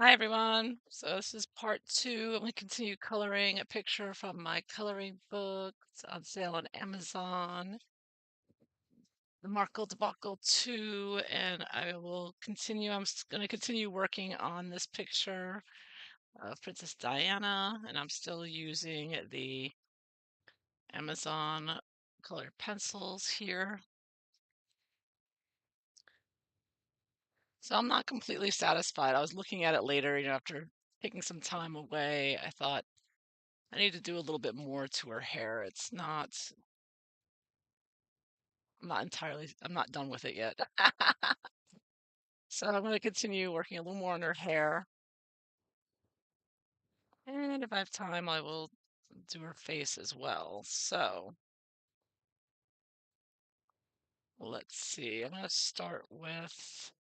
Hi everyone. So this is part two. I'm going to continue coloring a picture from my coloring book. It's on sale on Amazon. The Markle Debacle II, and I will continue. I'm going to continue working on this picture of Princess Diana, and I'm still using the Amazon colored pencils here. So I'm not completely satisfied. I was looking at it later, after taking some time away. I thought I need to do a little bit more to her hair. I'm not done with it yet. So I'm going to continue working a little more on her hair. And if I have time, I will do her face as well. So let's see. I'm going to start with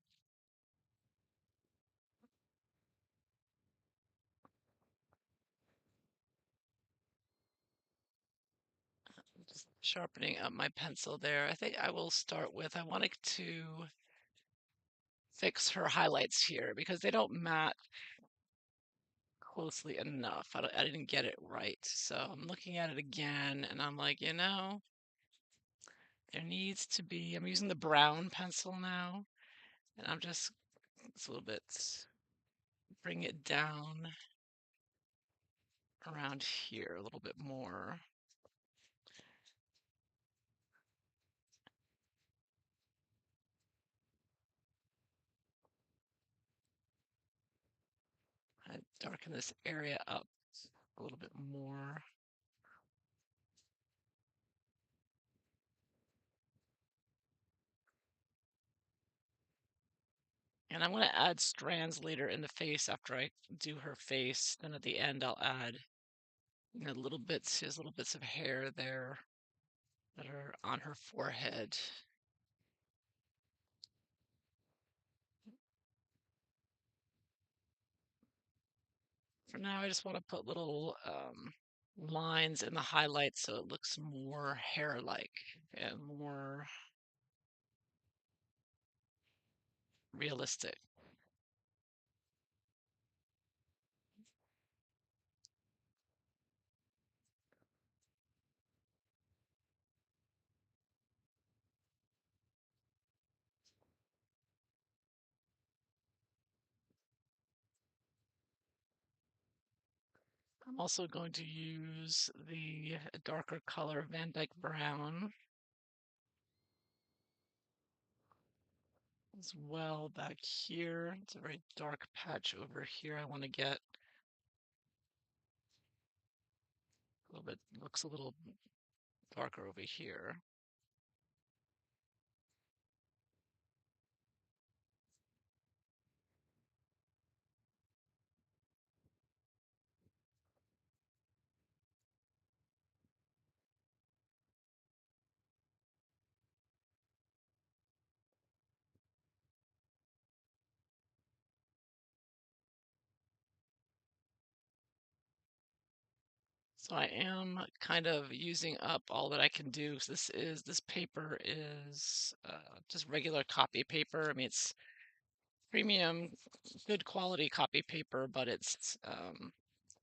just sharpening up my pencil there. I think I will start with, I wanted to fix her highlights here because they don't match closely enough. I didn't get it right. So I'm looking at it again and I'm like, there needs to be, I'm using the brown pencil now, and I'm just, it's a little bit, bring it down around here a little bit more. I darken this area up a little bit more. And I'm going to add strands later in the face after I do her face. Then at the end, I'll add, little bits, she has little bits of hair there that are on her forehead. For now, I just want to put little lines in the highlights so it looks more hair-like and more realistic. I'm also going to use the darker color Van Dyke Brown as well back here. It's a very dark patch over here. I want to get a little bit, looks a little darker over here. So I am kind of using up all that I can do. So this paper is just regular copy paper. I mean, it's premium, good quality copy paper, but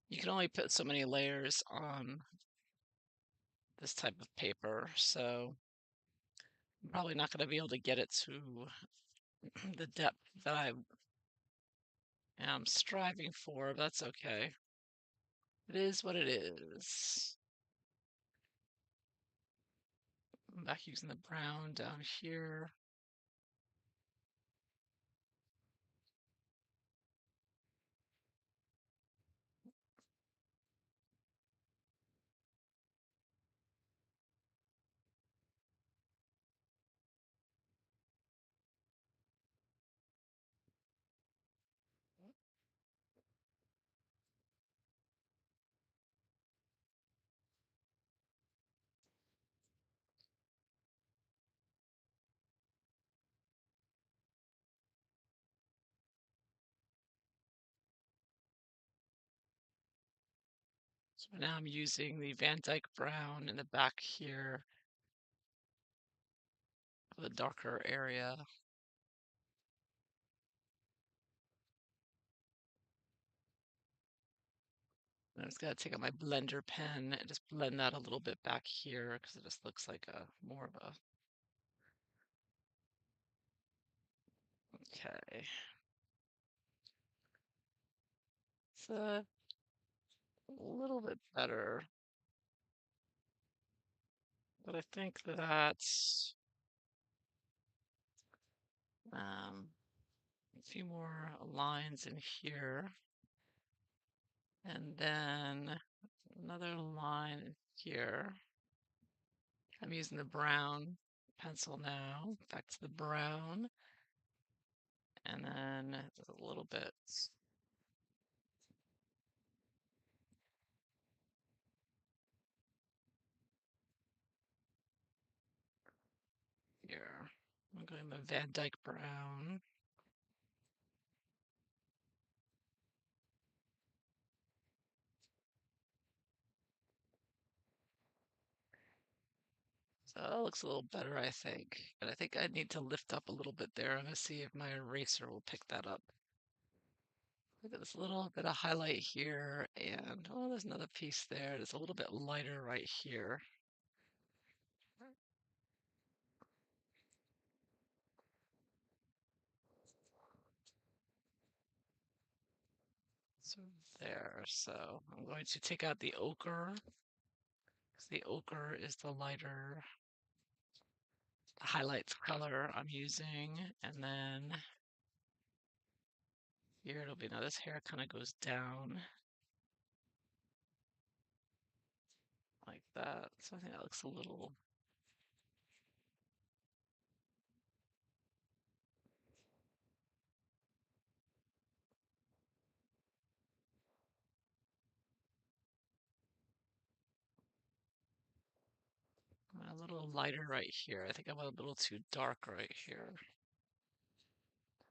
you can only put so many layers on this type of paper. So I'm probably not going to be able to get it to the depth that I am striving for, but that's okay. It is what it is. I'm back using the brown down here. So now I'm using the Van Dyke brown in the back here for the darker area. And I just gotta take out my blender pen and just blend that a little bit back here because it just looks like a more of a okay. It's a little bit better, but I think that um, a few more lines in here, and then another line here. I'm using the brown pencil now. Back to the brown, and then just a little bit here. I'm going the Van Dyke brown. So that looks a little better, I think. But I think I need to lift up a little bit there. I'm gonna see if my eraser will pick that up. Look at this little bit of highlight here, and oh, there's another piece there. It's a little bit lighter right here. So there. So I'm going to take out the ochre, because the ochre is the lighter highlights color I'm using. And then here it'll be, now this hair kind of goes down like that. So I think that looks a little, lighter right here. I think I went a little too dark right here.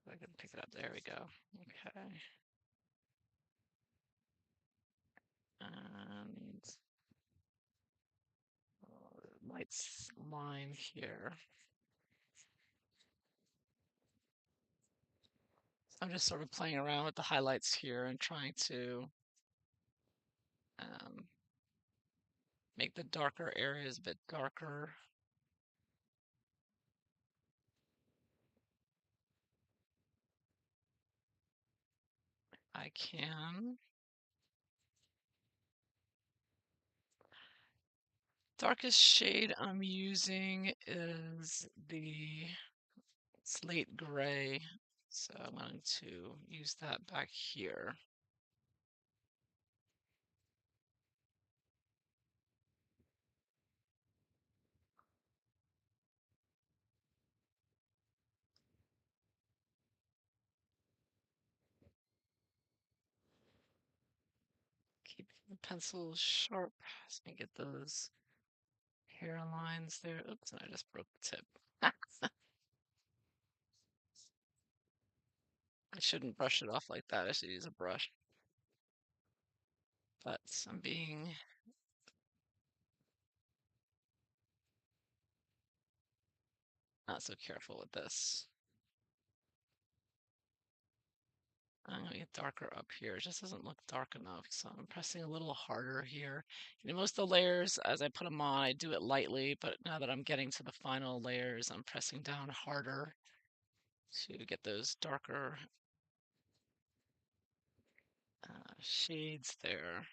If I can pick it up. There we go. Okay. And lights line here. I'm just sort of playing around with the highlights here and trying to um, make the darker areas a bit darker. I can. Darkest shade I'm using is the slate gray. So I'm going to use that back here. Keep the pencil sharp so I get those hairlines there. Oops, and I just broke the tip. I shouldn't brush it off like that. I should use a brush. But I'm being not so careful with this. I'm going to get darker up here. It just doesn't look dark enough. So I'm pressing a little harder here. You know, most of the layers, as I put them on, I do it lightly. But now that I'm getting to the final layers, I'm pressing down harder to get those darker shades there.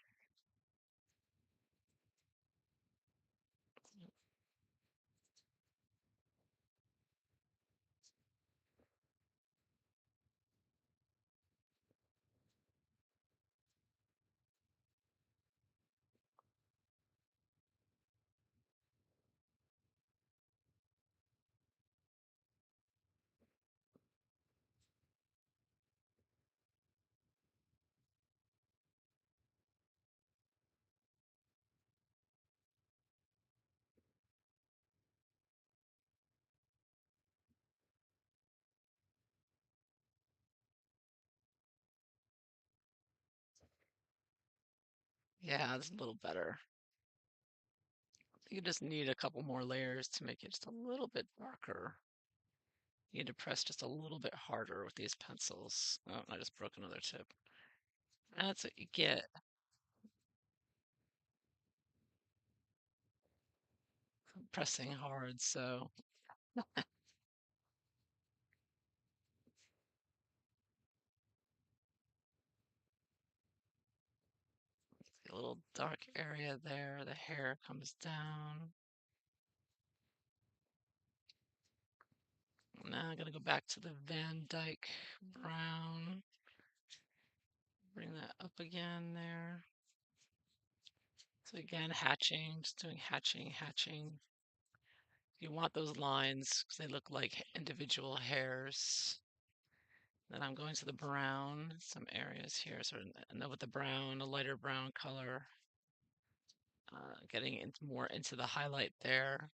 Yeah, it's a little better. You just need a couple more layers to make it just a little bit darker. You need to press just a little bit harder with these pencils. Oh, I just broke another tip. That's what you get. pressing hard, so a little dark area there. The hair comes down. Now I'm gonna go back to the Van Dyke brown. Bring that up again there. So again, hatching, just doing hatching, hatching. You want those lines because they look like individual hairs. Then I'm going to the brown, some areas here, sort of, and then with the brown, a lighter brown color, getting into more into the highlight there.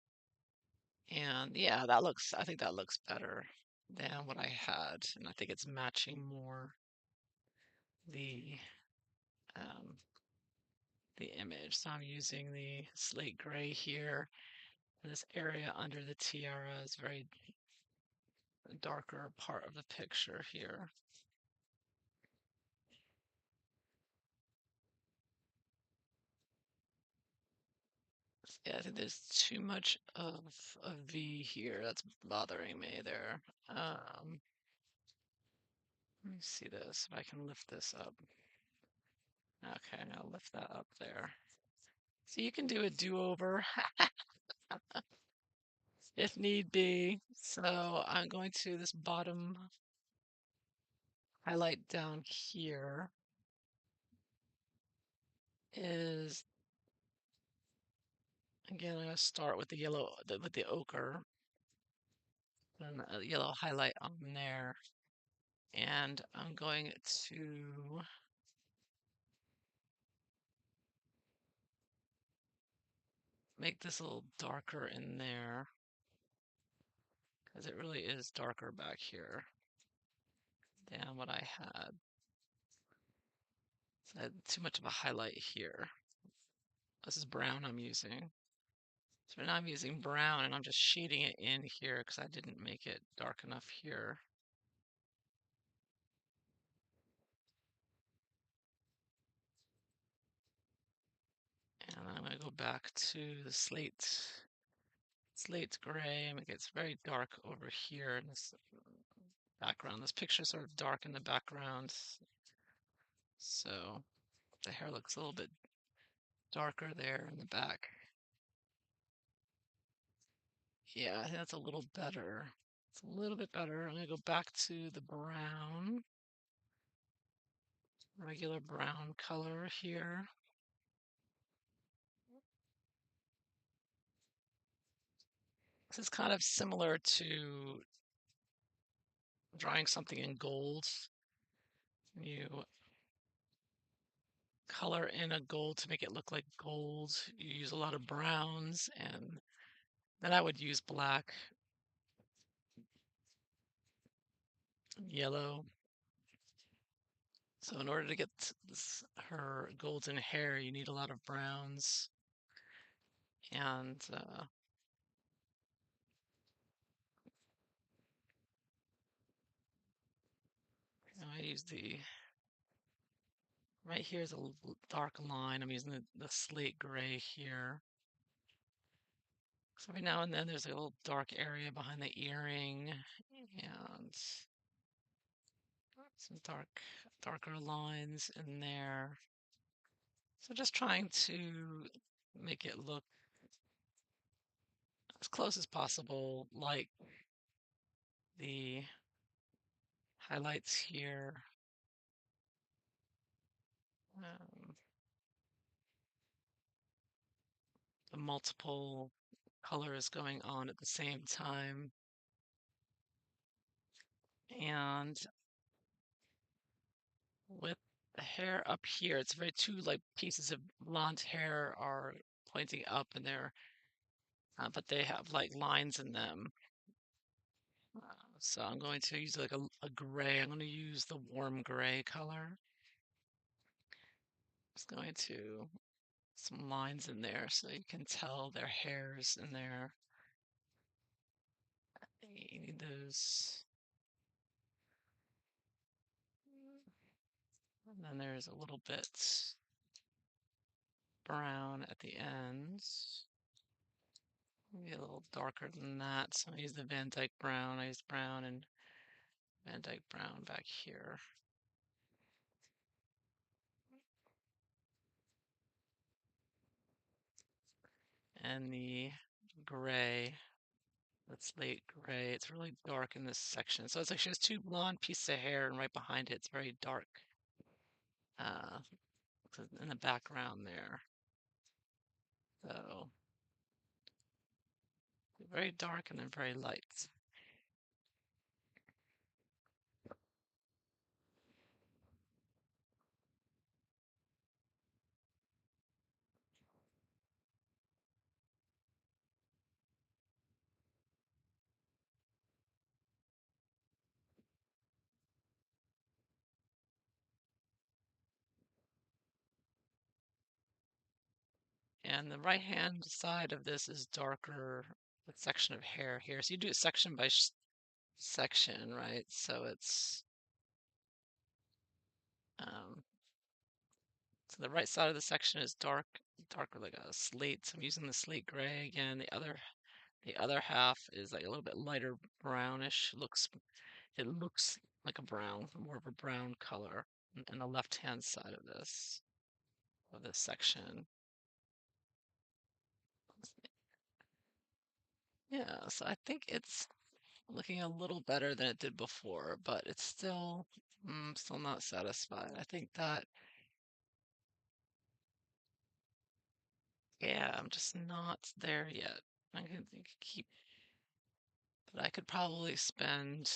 And yeah, I think that looks better than what I had. And I think it's matching more the um, the image. So I'm using the slate gray here. And this area under the tiara is very darker part of the picture here. Yeah, I think there's too much of a V here. That's bothering me there. Let me see this, if I can lift this up. Okay, I'll lift that up there. So you can do a do-over if need be. So I'm going to this bottom highlight down here is, again, I'm going to start with the yellow, with the ochre, then a yellow highlight on there. And I'm going to make this a little darker in there because it really is darker back here than what I had. So I had too much of a highlight here. This is brown I'm using. So now I'm using brown and I'm just shading it in here because I didn't make it dark enough here. And I'm going to go back to the slate gray and make it very dark over here in this background. This picture is sort of dark in the background. So the hair looks a little bit darker there in the back. Yeah, I think that's a little better. It's a little bit better. I'm going to go back to the brown, regular brown color here. This is kind of similar to drawing something in gold. You color in a gold to make it look like gold. You use a lot of browns, and then I would use black, yellow. So in order to get her golden hair, you need a lot of browns. And I use right here is a dark line. I'm using the slate gray here. So every now and then there's a little dark area behind the earring and some darker lines in there. So just trying to make it look as close as possible, like the highlights here. Um, the multiple colors going on at the same time. And with the hair up here, it's very two like pieces of blonde hair are pointing up and they're, but they have like lines in them. So I'm going to use like a gray. I'm going to use the warm gray color. Just going to some lines in there so you can tell their hairs in there. You need those. And then there's a little bit brown at the ends. Maybe a little darker than that. So I use the Van Dyke brown. I use brown and Van Dyke brown back here. And the gray, that's slate gray. It's really dark in this section. So it's like she has two blonde pieces of hair, and right behind it, it's very dark uh, in the background there. So very dark and then very light. And the right hand side of this is darker, the section of hair here. So you do it section by section, right? So it's um, so the right side of the section is darker like a slate. So I'm using the slate gray again. The other half is like a little bit lighter brownish. It looks like a brown, more of a brown color in the left-hand side of this section. Yeah, so I think it's looking a little better than it did before, but it's still not satisfied. I think that, yeah, I'm just not there yet. I can keep, but I could probably spend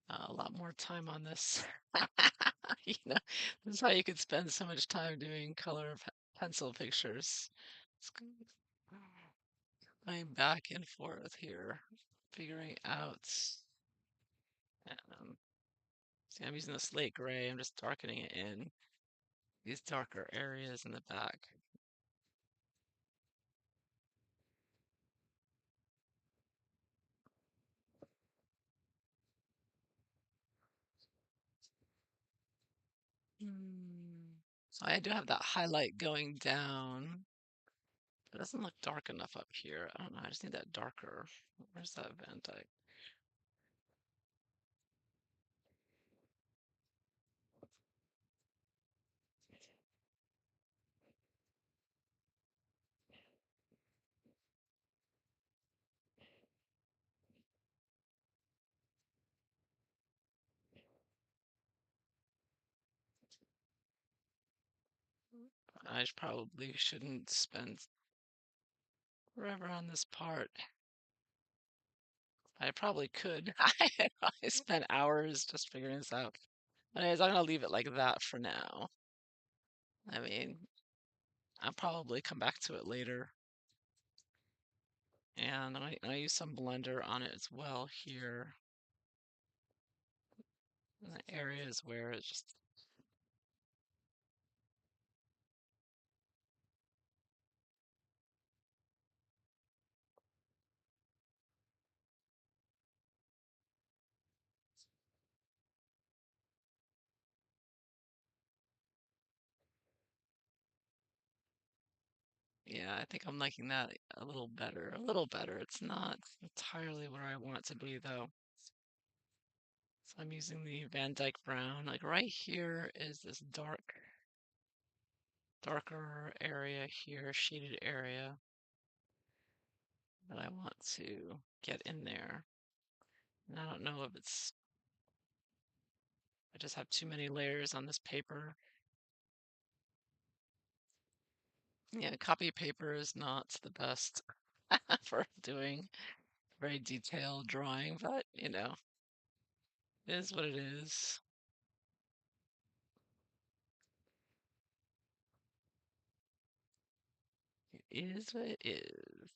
a lot more time on this. You know, this is how you could spend so much time doing color pencil pictures. It's going back and forth here, figuring out. Um, See, I'm using the slate gray. I'm just darkening it in these darker areas in the back. So I do have that highlight going down. It doesn't look dark enough up here. I don't know. I just need that darker. Where's that Van Dyke? I probably shouldn't spend forever on this part. I probably could. I spent hours just figuring this out. Anyways, I'm gonna leave it like that for now. I mean, I'll probably come back to it later. And I use some blender on it as well here in the areas where it's just, yeah, I think I'm liking that a little better. A little better. It's not entirely where I want it to be though. So I'm using the Van Dyke brown. Like right here is this darker area here, shaded area that I want to get in there. And I don't know if I just have too many layers on this paper. Yeah, copy paper is not the best for doing very detailed drawing, but it is what it is. It is what it is.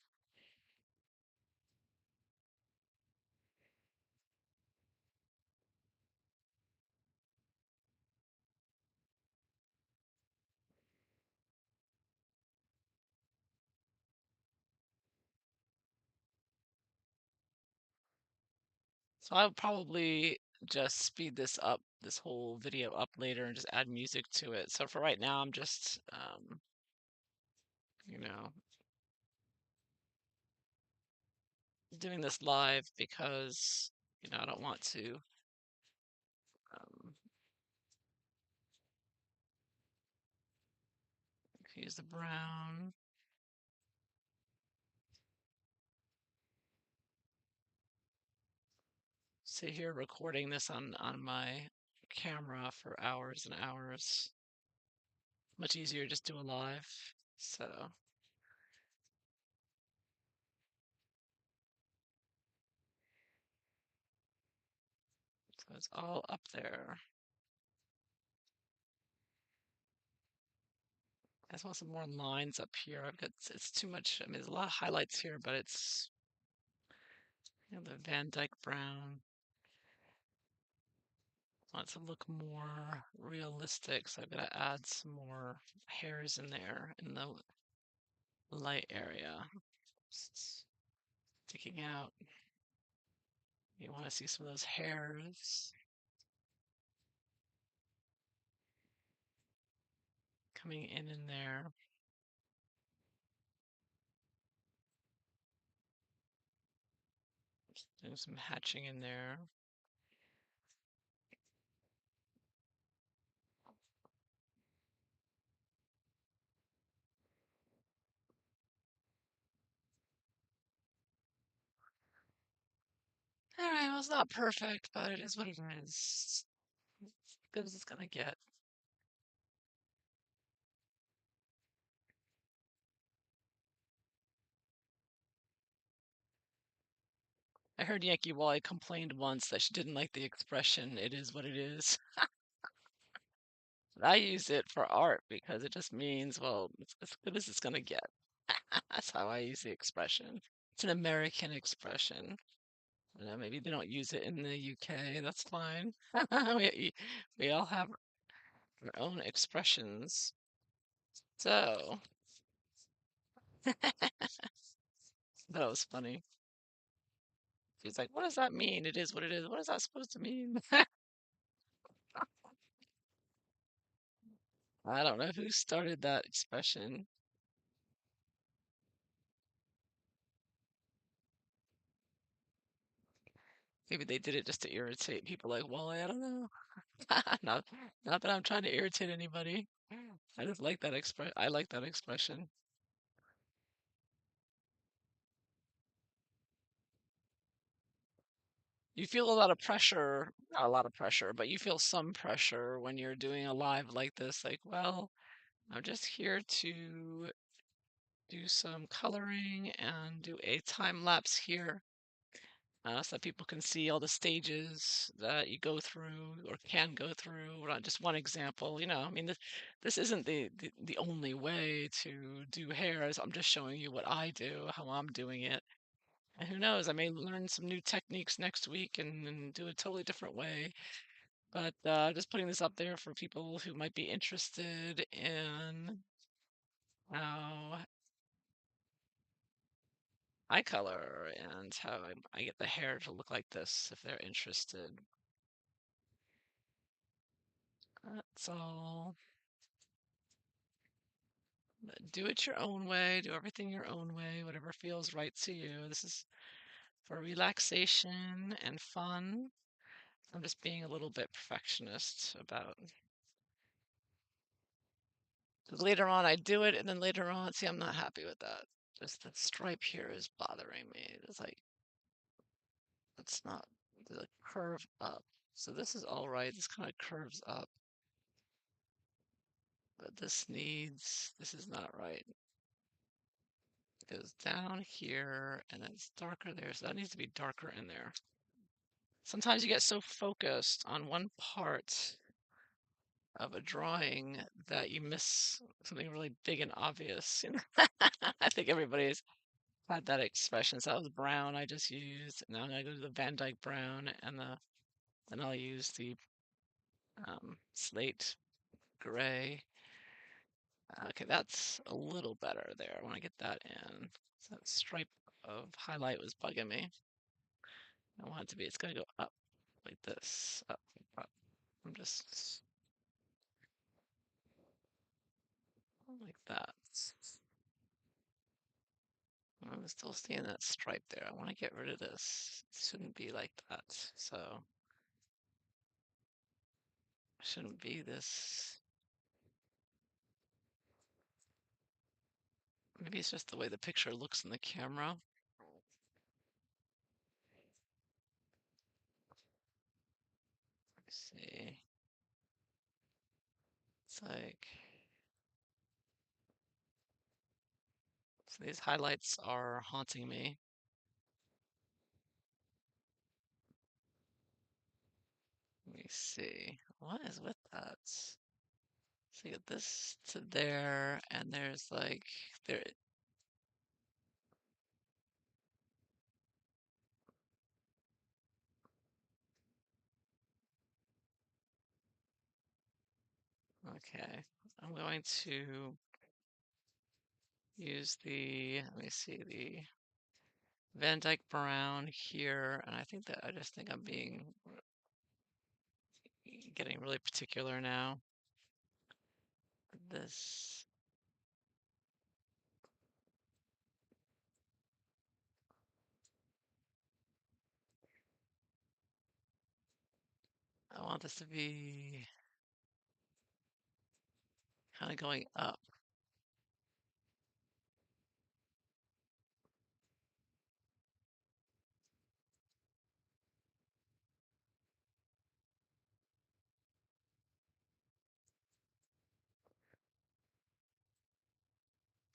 So I'll probably just speed this whole video up later and just add music to it. So for right now, I'm just you know, doing this live because, I don't want to um, use the brown. Sit here recording this on my camera for hours and hours. Much easier just do a live. So it's all up there. I just want some more lines up here. It's too much. I mean, there's a lot of highlights here, but it's the Van Dyke brown. I want it to look more realistic, so I'm gonna add some more hairs in there in the light area. Sticking out. You want to see some of those hairs coming in there. Doing some hatching in there. All right, well, it's not perfect, but it is what it is. As good as it's gonna get. I heard Yankee Wally complained once that she didn't like the expression, it is what it is. But I use it for art because it just means, well, it's as good as it's gonna get. That's how I use the expression. It's an American expression. Maybe they don't use it in the UK. That's fine. We all have our own expressions. So that was funny. She's like, "What does that mean? It is what it is. What is that supposed to mean?" I don't know who started that expression. Maybe they did it just to irritate people like Wally. I don't know. Not, not that I'm trying to irritate anybody. I just like that express. I like that expression. You feel a lot of pressure, not a lot of pressure, but you feel some pressure when you're doing a live like this. Like, well, I'm just here to do some coloring and do a time lapse here, so that people can see all the stages that you go through or can go through. Or not just one example, I mean, this isn't the only way to do hair. I'm just showing you what I do, how I'm doing it. And who knows, I may learn some new techniques next week and do a totally different way. But just putting this up there for people who might be interested in how I color and how I get the hair to look like this if they're interested. That's all. Do it your own way, do everything your own way, whatever feels right to you. This is for relaxation and fun. I'm just being a little bit perfectionist about. Because later on I do it, and then later on, see, I'm not happy with that. Just the stripe here is bothering me. It's like, it's not the curve up. So this is all right. This kind of curves up, but this is not right. It goes down here and it's darker there. So that needs to be darker in there. Sometimes you get so focused on one part of a drawing that you miss something really big and obvious. I think everybody's had that expression. So that was brown I just used. Now I'm gonna go to the Van Dyke brown and then I'll use the slate gray. Okay, that's a little better there. I want to get that in. So that stripe of highlight was bugging me. I want it to be, it's gonna go up like this, up, up. I'm just like that. I'm still seeing that stripe there. I want to get rid of this. It shouldn't be like that. So shouldn't be this. Maybe it's just the way the picture looks in the camera. Let's see. It's like, so these highlights are haunting me. Let me see. What is with that? So you get this to there, and there's like, there. Okay. I'm going to use let me see, the Van Dyke Brown here, and I think that I just think I'm getting really particular now. This, I want this to be kind of going up.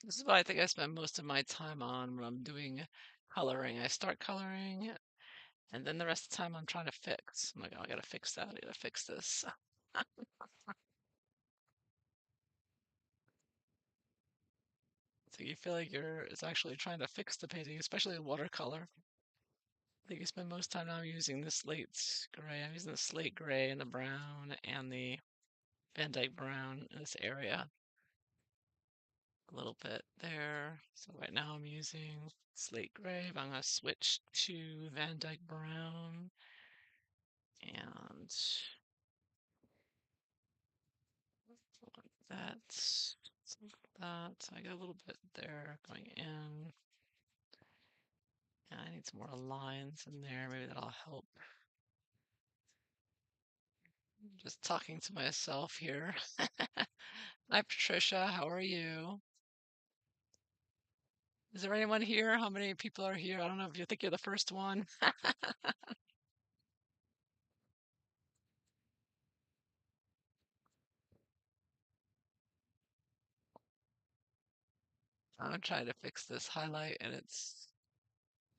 This is what I think I spend most of my time on when I'm doing coloring. I start coloring, and then the rest of the time I'm trying to fix. I'm like, oh, I gotta fix that. I gotta fix this. So you feel like it's actually trying to fix the painting, especially in watercolor. I think you spend most time now using the slate gray. I'm using the slate gray and the brown and the Van Dyke brown in this area a little bit there. So right now I'm using slate gray, but I'm going to switch to Van Dyke brown and that, that. So I got a little bit there going in. And I need some more lines in there. Maybe that'll help. Just talking to myself here. Hi, Patricia. How are you? Is there anyone here? How many people are here? I don't know if you think you're the first one. I'm trying to fix this highlight, and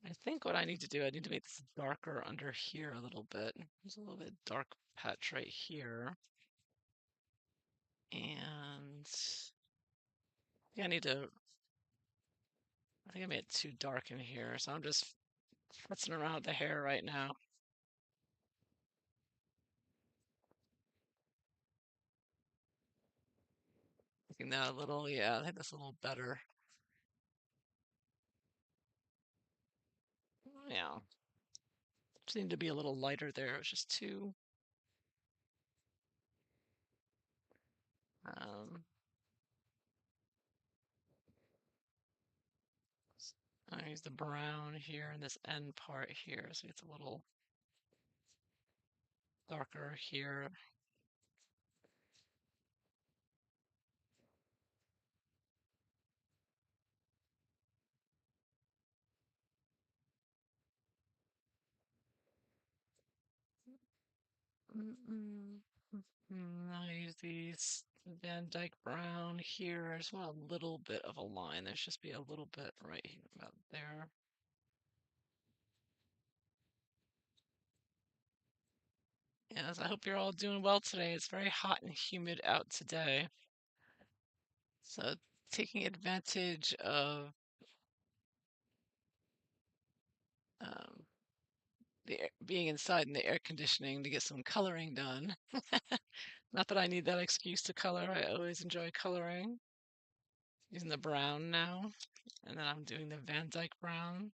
I think what I need to do, I need to make this darker under here a little bit. There's a little bit dark patch right here. And I think I made it too dark in here, so I'm just futzing around with the hair right now. Making that a little, yeah, I think that's a little better. Yeah. Just need to be a little lighter there. It's just too, um, I use the brown here in this end part here, so it's a little darker here. I use these Van Dyke brown here. I just want a little bit of a line. There should be a little bit right here, about there. Yes, I hope you're all doing well today. It's very hot and humid out today. So taking advantage of um, being inside in the air conditioning to get some coloring done. Not that I need that excuse to color. I always enjoy coloring. Using the brown now, and then I'm doing the Van Dyke brown.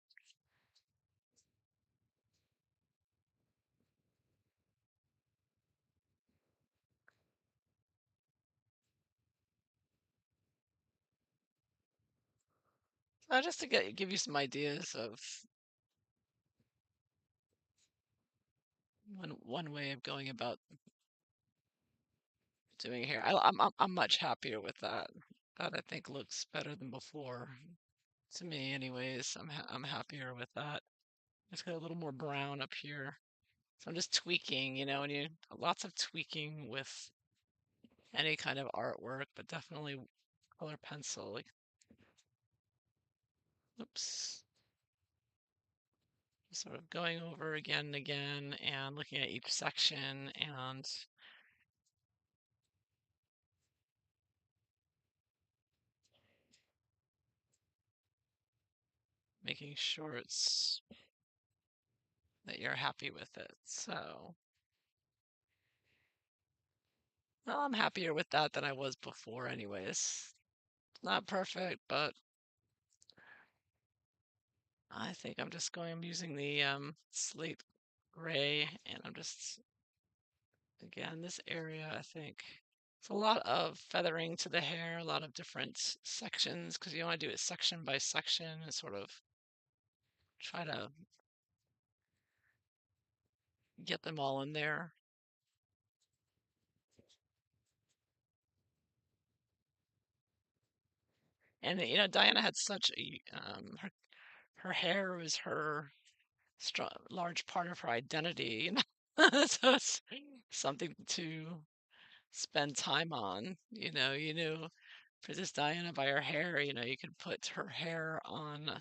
Just to give you some ideas of one way of going about doing hair. I'm much happier with that. That I think looks better than before. To me, anyways, I'm happier with that. It's got a little more brown up here. So I'm just tweaking, and you lots of tweaking with any kind of artwork, but definitely color pencil. Like, oops, sort of going over again and again and looking at each section and making sure it's that you're happy with it. So, well, I'm happier with that than I was before, anyways. Not perfect, but I think I'm using the slate gray, and I'm just again this area. I think it's a lot of feathering to the hair, a lot of different sections because you want to do it section by section and sort of try to get them all in there. And Diana had such a her hair was her strong, large part of her identity, so it's something to spend time on. You knew Princess Diana by her hair. You could put her hair on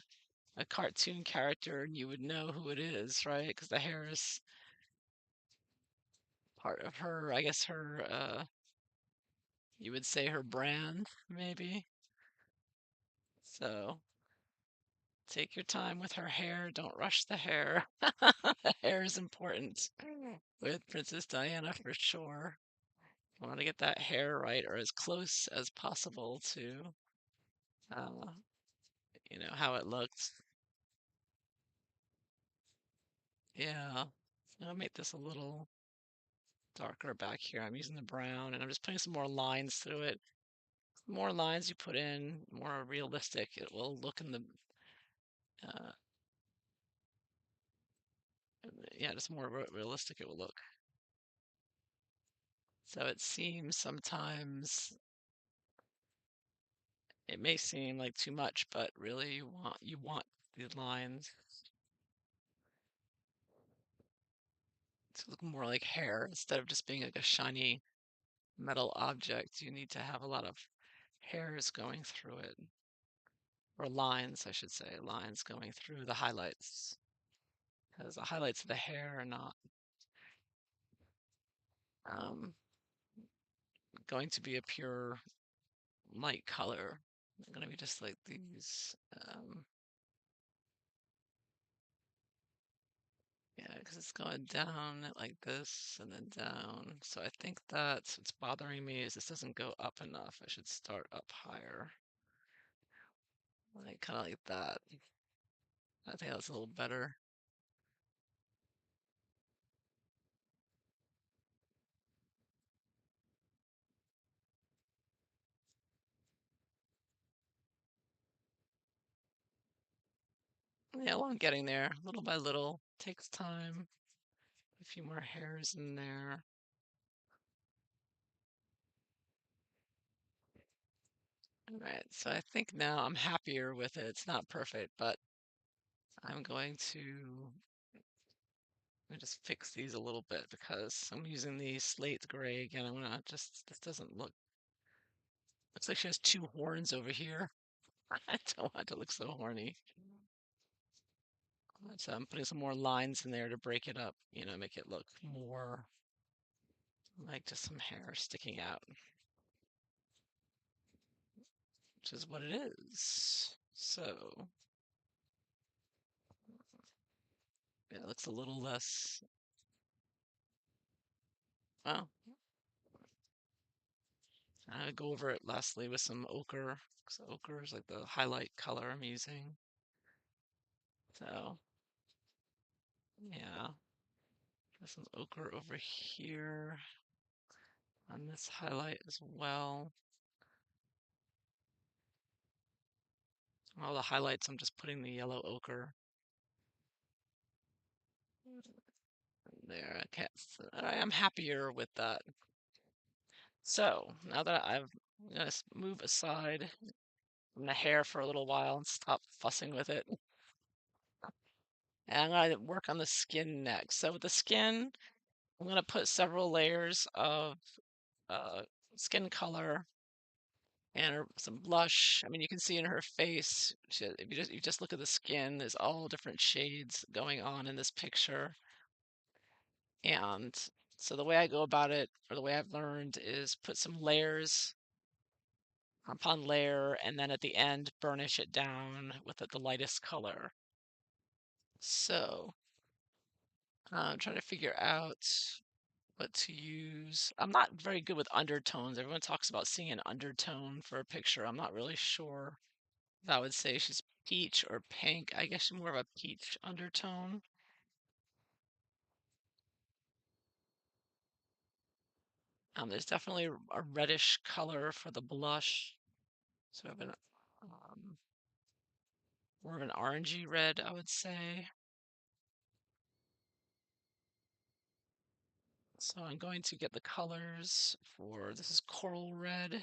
a cartoon character and you would know who it is, right? Because the hair is part of her, I guess you would say her brand, maybe. So take your time with her hair. Don't rush the hair. The hair is important with Princess Diana for sure. I want to get that hair right or as close as possible to, uh, how it looks. Yeah. I'll make this a little darker back here. I'm using the brown and I'm just putting some more lines through it. The more lines you put in, more realistic it will look uh, yeah, just more realistic it will look. So it seems sometimes it may seem like too much, but really you want the lines to look more like hair instead of just being like a shiny metal object. You need to have a lot of hairs going through it, or lines, I should say, lines going through the highlights, because the highlights of the hair are not um, going to be a pure light color. They're going to be just like these. Yeah, because it's going down like this and then down. So I think that's what's bothering me is this doesn't go up enough. I should start up higher, like kind of like that. I think that's a little better. Yeah, well, I'm getting there little by little. Takes time. A few more hairs in there. All right, so I think now I'm happier with it. It's not perfect, but I'm going to let me just fix these a little bit because I'm using the slate gray again. I'm gonna just, this doesn't looks like she has two horns over here. I don't want it to look so horny. So I'm putting some more lines in there to break it up, make it look more like just some hair sticking out, which is what it is. So yeah, it looks a little less, well, I go over it lastly with some ochre. So ochre is like the highlight color I'm using. So yeah, there's some ochre over here on this highlight as well. All the highlights, I'm just putting the yellow ochre there. Okay, so I am happier with that. So now that I'm gonna move aside from the hair for a little while and stop fussing with it. And I'm gonna work on the skin next. So with the skin, I'm gonna put several layers of uh, skin color and some blush. I mean, you can see in her face, if you just look at the skin, there's all different shades going on in this picture. And so the way I go about it, or the way I've learned, is put some layers upon layer, and then at the end, burnish it down with the lightest color. So I'm trying to figure out what to use. I'm not very good with undertones. Everyone talks about seeing an undertone for a picture. I'm not really sure if I would say she's peach or pink. I guess she's more of a peach undertone. There's definitely a reddish color for the blush. So I have um, more of an orangey red, I would say. So I'm going to get the colors for, this is coral red,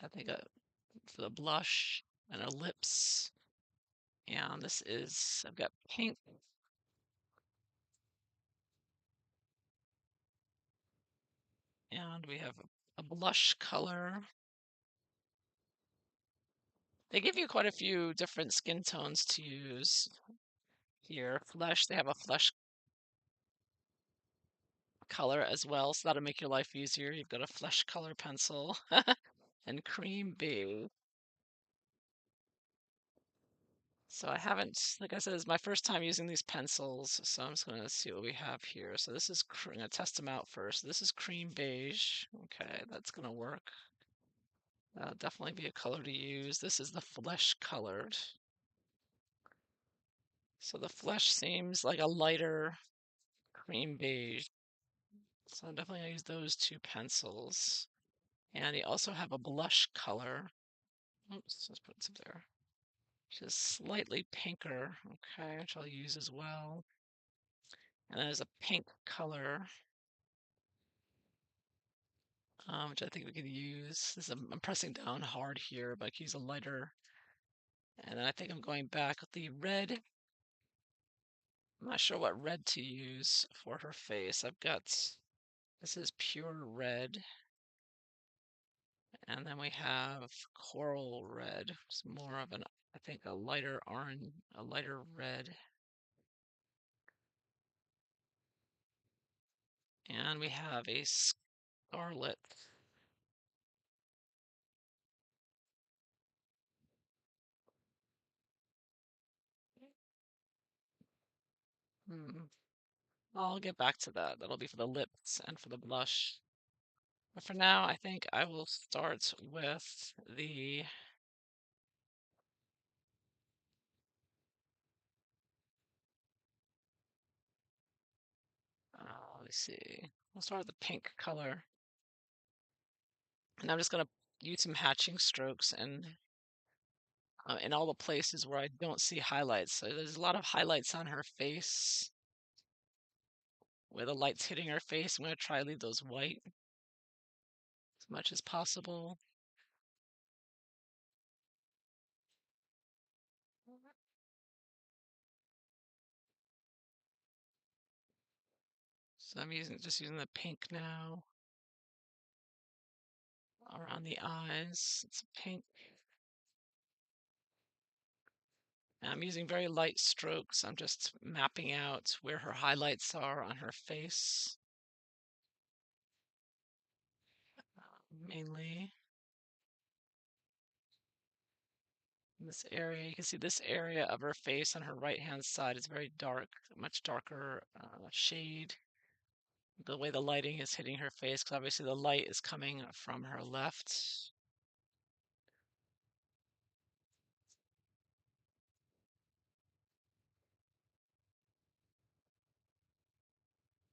I think for the blush and her lips. And this is, I've got pink, and we have a blush color. They give you quite a few different skin tones to use here. Flesh, they have a flesh color as well, so that'll make your life easier. You've got a flesh color pencil and cream beige. So I haven't, like I said, it's my first time using these pencils, so I'm just going to see what we have here. So this is, I'm going to test them out first. This is cream beige. Okay, that's going to work. That'll definitely be a color to use. This is the flesh colored. So the flesh seems like a lighter cream beige. So I'm definitely going to use those two pencils. And you also have a blush color. Oops, let's put some there. Which is slightly pinker, okay, which I'll use as well. And there's a pink color, which I think we could use. I'm pressing down hard here, but I can use a lighter. And then I think I'm going back with the red. I'm not sure what red to use for her face. I've got, this is pure red. And then we have coral red. It's more of an, I think, a lighter orange, a lighter red. And we have a scarlet. Hmm. I'll get back to that. That'll be for the lips and for the blush. But for now, I think I will start with the, let me see. We'll start with the pink color. And I'm just going to use some hatching strokes and in all the places where I don't see highlights. So there's a lot of highlights on her face where the light's hitting her face. I'm going to try to leave those white as much as possible. So I'm just using the pink now around the eyes. It's pink. And I'm using very light strokes. I'm just mapping out where her highlights are on her face, mainly in this area. You can see this area of her face on her right-hand side is very dark, much darker shade. The way the lighting is hitting her face, because obviously the light is coming from her left.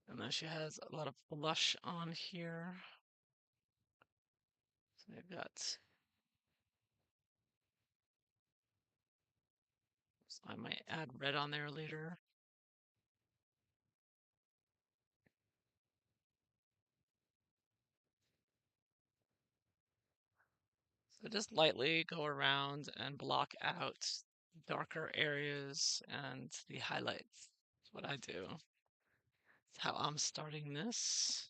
And then she has a lot of blush on here. So I've got I might add red on there later. So just lightly go around and block out darker areas and the highlights. That's what I do. That's how I'm starting this.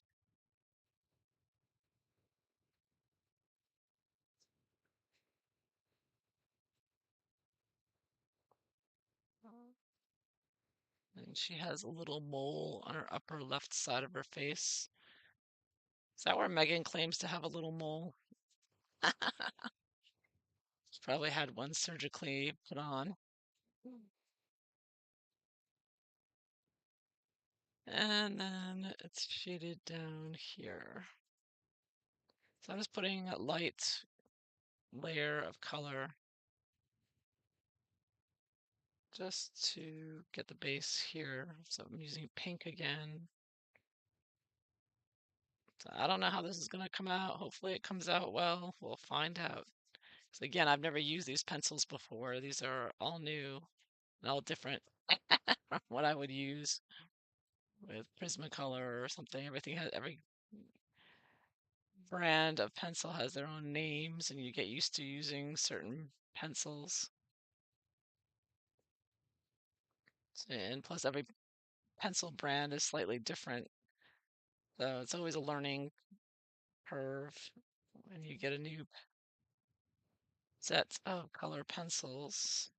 And she has a little mole on her upper left side of her face. Is that where Megan claims to have a little mole? She probably had one surgically put on. And then it's shaded down here. So I'm just putting a light layer of color just to get the base here. So I'm using pink again. So I don't know how this is going to come out. Hopefully it comes out well. We'll find out. So again, I've never used these pencils before. These are all new and all different from what I would use with Prismacolor or something. Every brand of pencil has their own names, and you get used to using certain pencils. And plus, every pencil brand is slightly different. So it's always a learning curve when you get a new set of color pencils.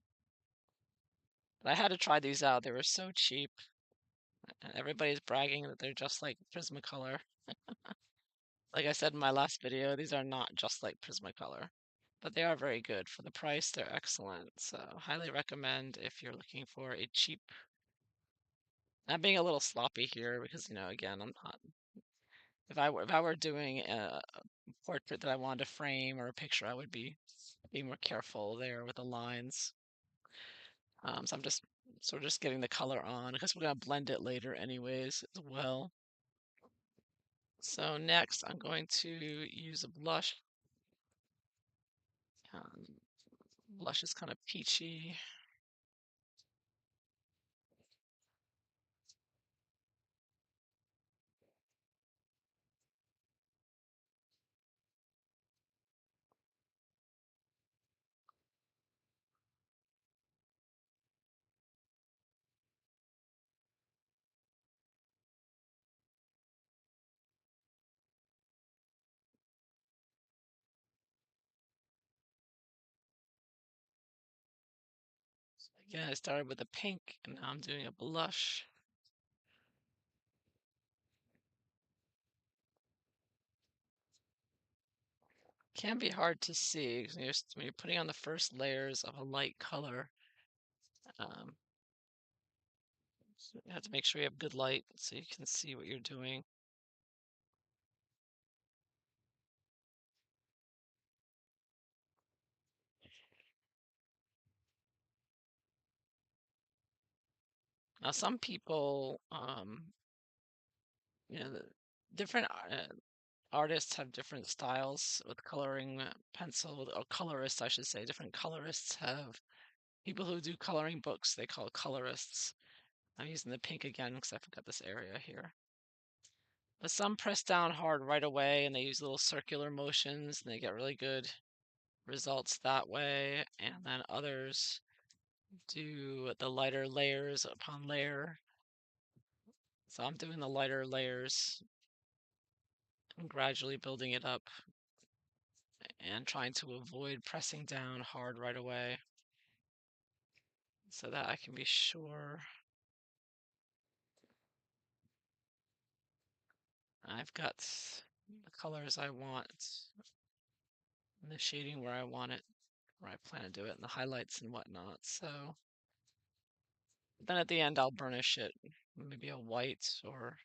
But I had to try these out. They were so cheap. And everybody's bragging that they're just like Prismacolor. Like I said in my last video, these are not just like Prismacolor, but they are very good for the price. They're excellent. So highly recommend if you're looking for a cheap. I'm being a little sloppy here because, again, I'm not. If I were doing a portrait that I wanted to frame or a picture, I would be more careful there with the lines. So I'm just sort of just getting the color on because we're gonna blend it later anyways as well. So next I'm going to use a blush. Blush is kind of peachy. Again, I started with a pink and now I'm doing a blush. Can be hard to see because when you're putting on the first layers of a light color. Um, so you have to make sure you have good light so you can see what you're doing. Now, some people, different artists have different styles with coloring pencil, or colorists, I should say. Different colorists have people who do coloring books, they call colorists. I'm using the pink again because I forgot this area here. But some press down hard right away and they use little circular motions and they get really good results that way. And then others do the lighter layers upon layer. So I'm doing the lighter layers and gradually building it up and trying to avoid pressing down hard right away so that I can be sure I've got the colors I want and the shading where I want it, where I plan to do it, and the highlights and whatnot. So then at the end, I'll burnish it, maybe a white or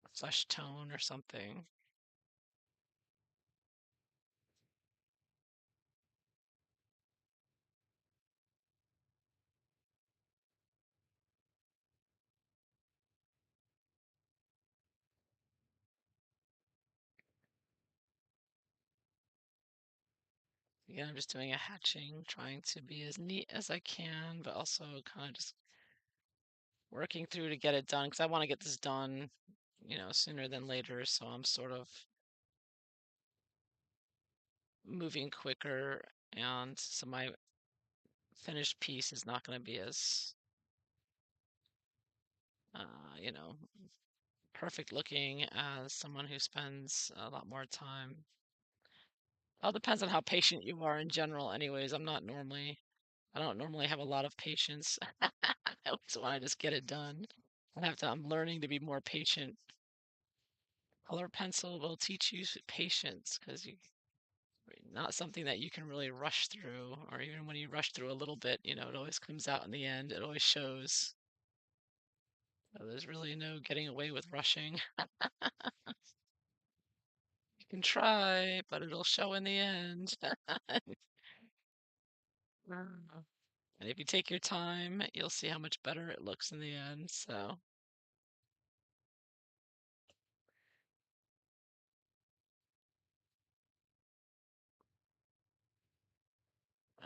a flesh tone or something. Again, I'm just doing a hatching, trying to be as neat as I can, but also kind of just working through to get it done because I want to get this done, sooner than later. So I'm sort of moving quicker, and so my finished piece is not going to be as, uh, you know, perfect looking as someone who spends a lot more time. All depends on how patient you are in general, anyways. I don't normally have a lot of patience. I always want to just get it done. I'm learning to be more patient. Color pencil will teach you patience because you not something that you can really rush through, or even when you rush through a little bit, it always comes out in the end. It always shows. So there's really no getting away with rushing. You can try, but it'll show in the end. Mm. And if you take your time, you'll see how much better it looks in the end. So,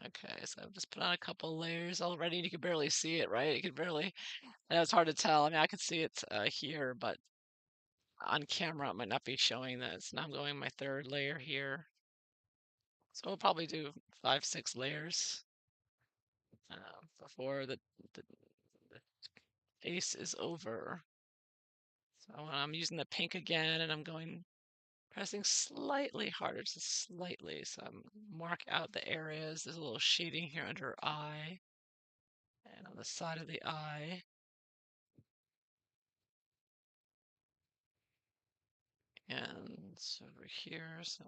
okay, so I've just put on a couple layers already. You can barely see it, right? You can barely, I know it's hard to tell. I mean, I could see it here, but on camera it might not be showing that. So now I'm going my third layer here. So we'll probably do 5, 6 layers before the face is over. So I'm using the pink again, and I'm pressing slightly harder, just slightly. So I'm mark out the areas. There's a little shading here under her eye and on the side of the eye. And over here, so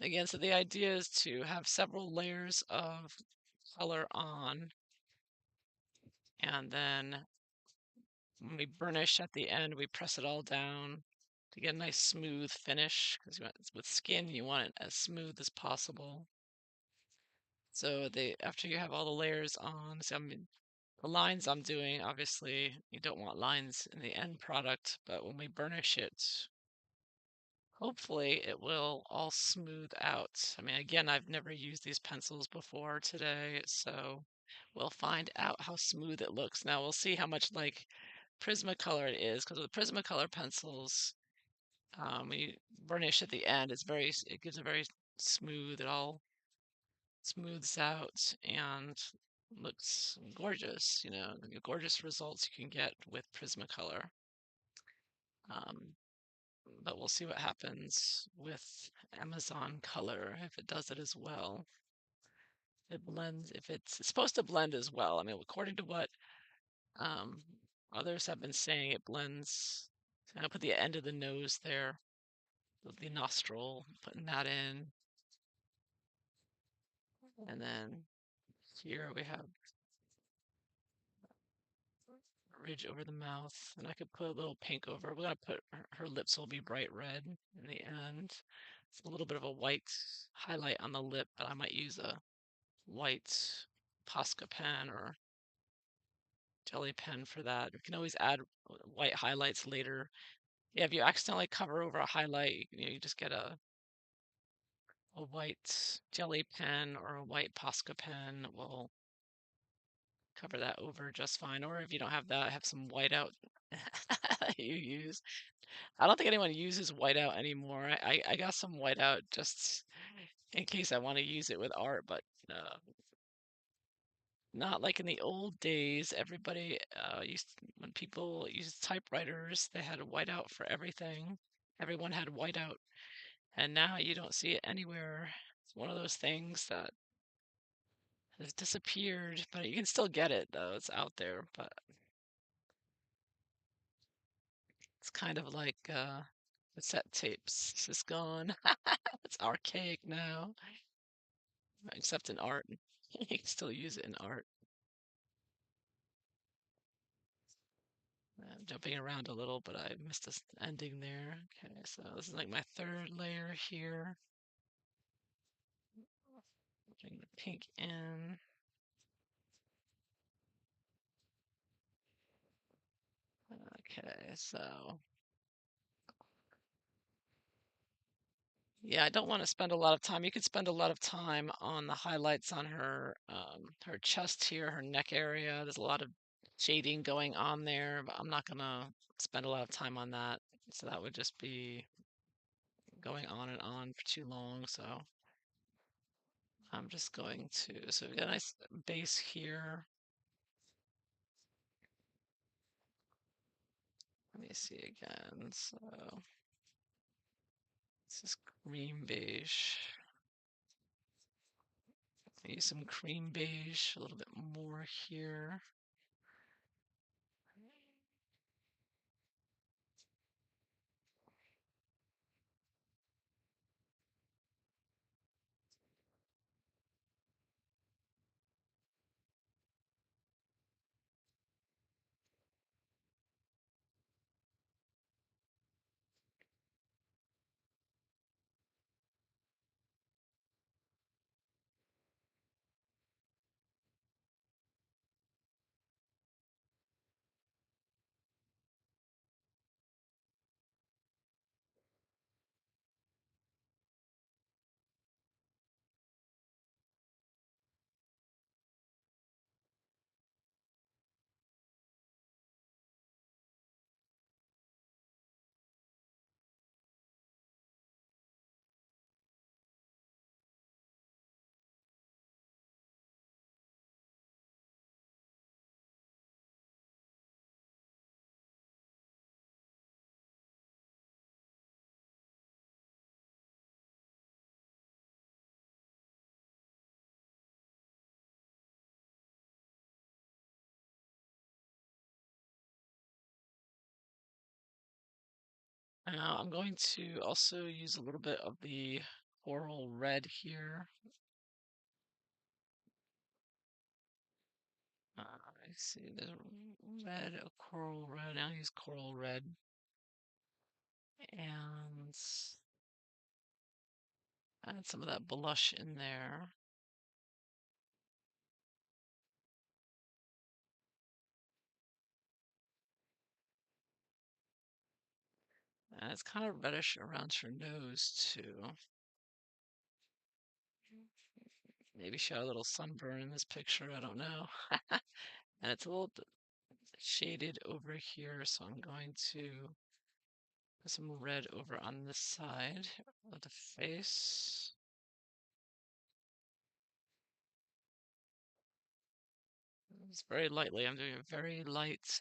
again, so the idea is to have several layers of color on, and then when we burnish at the end, we press it all down to get a nice smooth finish, because with skin, you want it as smooth as possible. So after you have all the layers on, so I mean, the lines I'm doing, obviously, you don't want lines in the end product, but when we burnish it, hopefully it will all smooth out. I mean, again, I've never used these pencils before today, so we'll find out how smooth it looks. Now we'll see how much like Prismacolor it is, because with Prismacolor pencils, when you burnish at the end, it gives a very smooth, it all smooths out and looks gorgeous, the gorgeous results you can get with Prismacolor. Um, but we'll see what happens with Amazon Color if it does it as well. If it's supposed to blend as well. I mean, according to what um, others have been saying, it blends. So I put the end of the nose there, the nostril, putting that in, and then here we have a ridge over the mouth, and I could put a little pink over. We're gonna put her lips will be bright red in the end. It's a little bit of a white highlight on the lip, but I might use a white Posca pen or jelly pen for that. We can always add white highlights later. Yeah, if you accidentally cover over a highlight, you just get a white jelly pen or a white Posca pen will cover that over just fine. Or if you don't have that, have some whiteout you use. I don't think anyone uses whiteout anymore. I got some whiteout just in case I want to use it with art, but not like in the old days. Everybody when people used typewriters, they had a whiteout for everything. Everyone had whiteout, and now you don't see it anywhere. It's one of those things that has disappeared, but you can still get it though. It's out there, but it's kind of like cassette tapes. It's just gone. It's archaic now, except in art. You can still use it in art. I'm jumping around a little, but I missed this ending there. Okay, so this is like my third layer here. Bring the pink in. Okay, so Yeah, I don't want to spend a lot of time. You could spend a lot of time on the highlights on her chest here, her neck area. There's a lot of shading going on there, but I'm not gonna spend a lot of time on that. So that would just be going on and on for too long. So I'm just going to, so we got a nice base here. Let me see again. So this is cream beige. Maybe some cream beige, a little bit more here. Now I'm going to also use a little bit of the coral red here. I see there's a coral red. I'll use coral red and add some of that blush in there. And it's kind of reddish around her nose too. Maybe she had a little sunburn in this picture, I don't know. And it's a little bit shaded over here, so I'm going to put some red over on this side of the face. It's very lightly. I'm doing a very light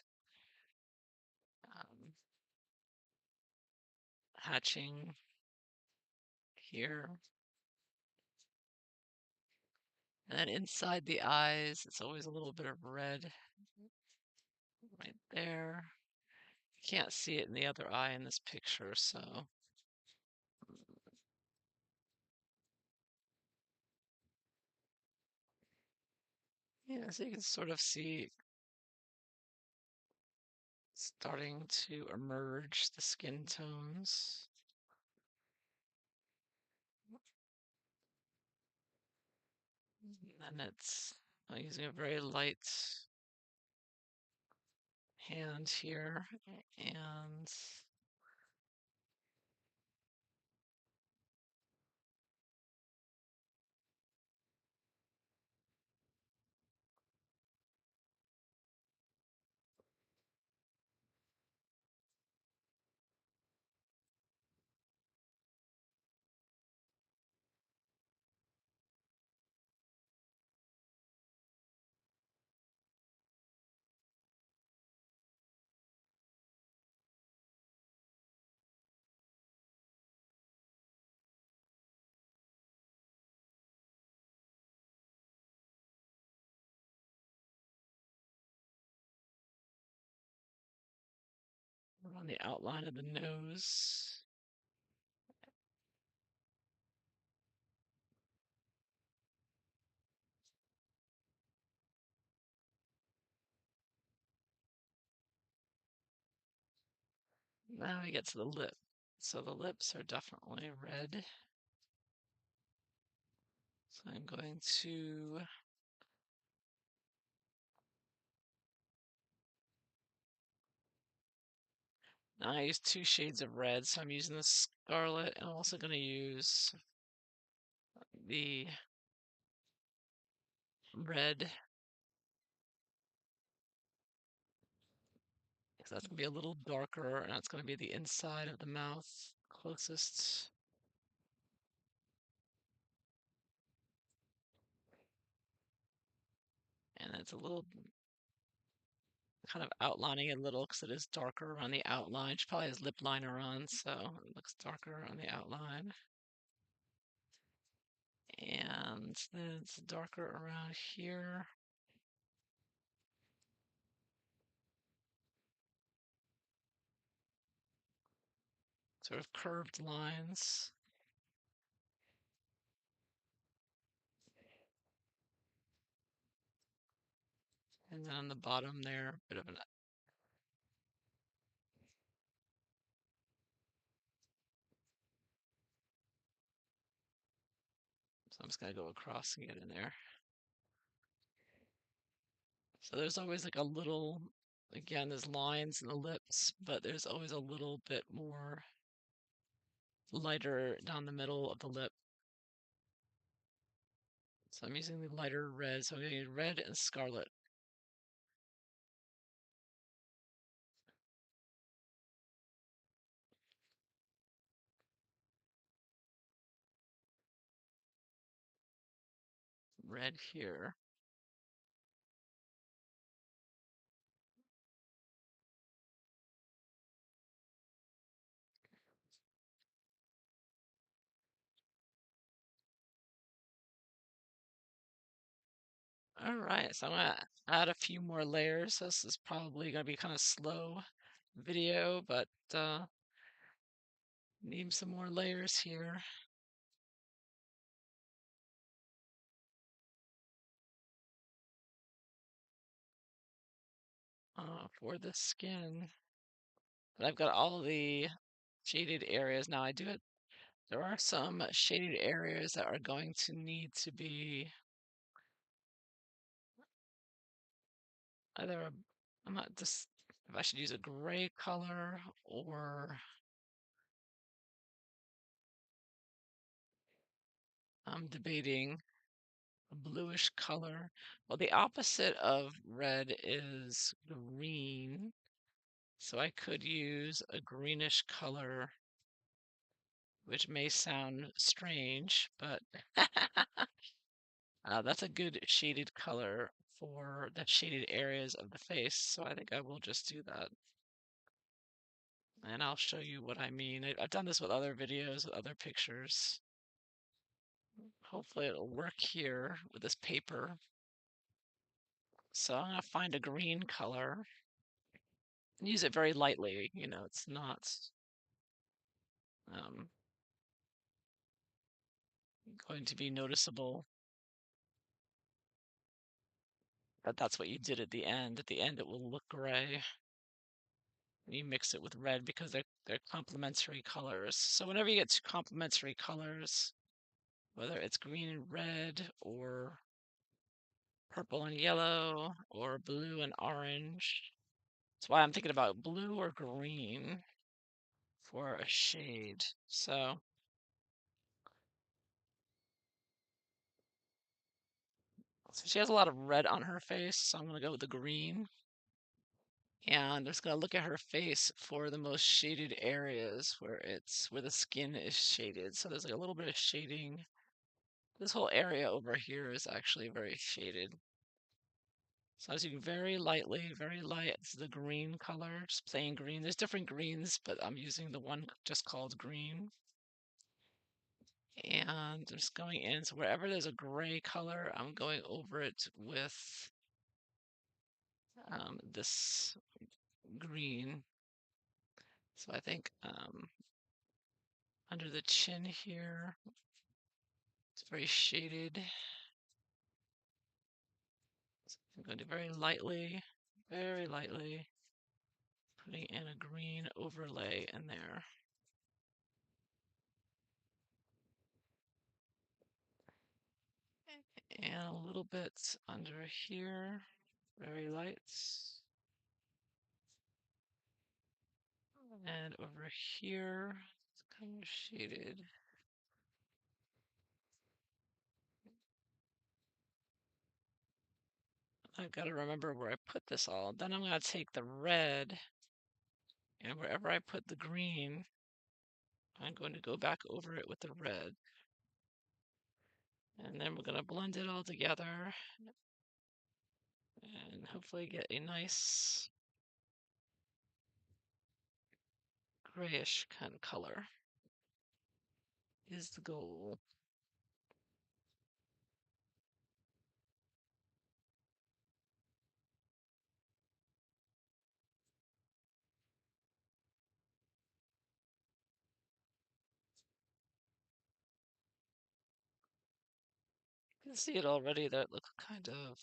um, hatching here. And then inside the eyes, it's always a little bit of red right there. You can't see it in the other eye in this picture, so yeah, so you can sort of see starting to emerge the skin tones. And it's using a very light hand here and on the outline of the nose. Now we get to the lip. So the lips are definitely red. So I'm going to Now I use two shades of red, so I'm using the scarlet, and I'm also going to use the red, because that's going to be a little darker, and that's going to be the inside of the mouth closest. And it's a little kind of outlining it a little because it is darker around the outline. She probably has lip liner on, so it looks darker on the outline. And then it's darker around here. Sort of curved lines. And then on the bottom there, a bit of an. So I'm just gonna go across and get in there. So there's always like a little, again, there's lines in the lips, but there's always a little bit more lighter down the middle of the lip. So I'm using the lighter red, so I'm getting red and scarlet. Red here. All right, so I'm gonna add a few more layers. This is probably gonna be kind of slow video, but need some more layers here. For the skin. But I've got all the shaded areas now. I do it. There are some shaded areas that are going to need to be either I'm not just if I should use a gray color or I'm debating a bluish color. Well, the opposite of red is green. So I could use a greenish color, which may sound strange, but that's a good shaded color for the shaded areas of the face. So I think I will just do that. And I'll show you what I mean. I've done this with other videos, with other pictures. Hopefully it'll work here with this paper. So I'm going to find a green color and use it very lightly. You know, it's not um, going to be noticeable. But that's what you did at the end. At the end, it will look gray. And you mix it with red because they're complementary colors. So whenever you get two complementary colors, whether it's green and red or purple and yellow or blue and orange, that's why I'm thinking about blue or green for a shade. So she has a lot of red on her face, so I'm gonna go with the green. And I'm just gonna look at her face for the most shaded areas where the skin is shaded. So there's like a little bit of shading. This whole area over here is actually very shaded. So I was using very lightly, very light. This is the green color, just plain green. There's different greens, but I'm using the one just called green. And I'm just going in. So wherever there's a gray color, I'm going over it with this green. So I think under the chin here, it's very shaded. So I'm going to very lightly, putting in a green overlay in there. And a little bit under here, very light. And over here, it's kind of shaded. I've got to remember where I put this all. Then I'm going to take the red, and wherever I put the green, I'm going to go back over it with the red. And then we're going to blend it all together and hopefully get a nice grayish kind of color is the goal. You can see it already there. It looks kind of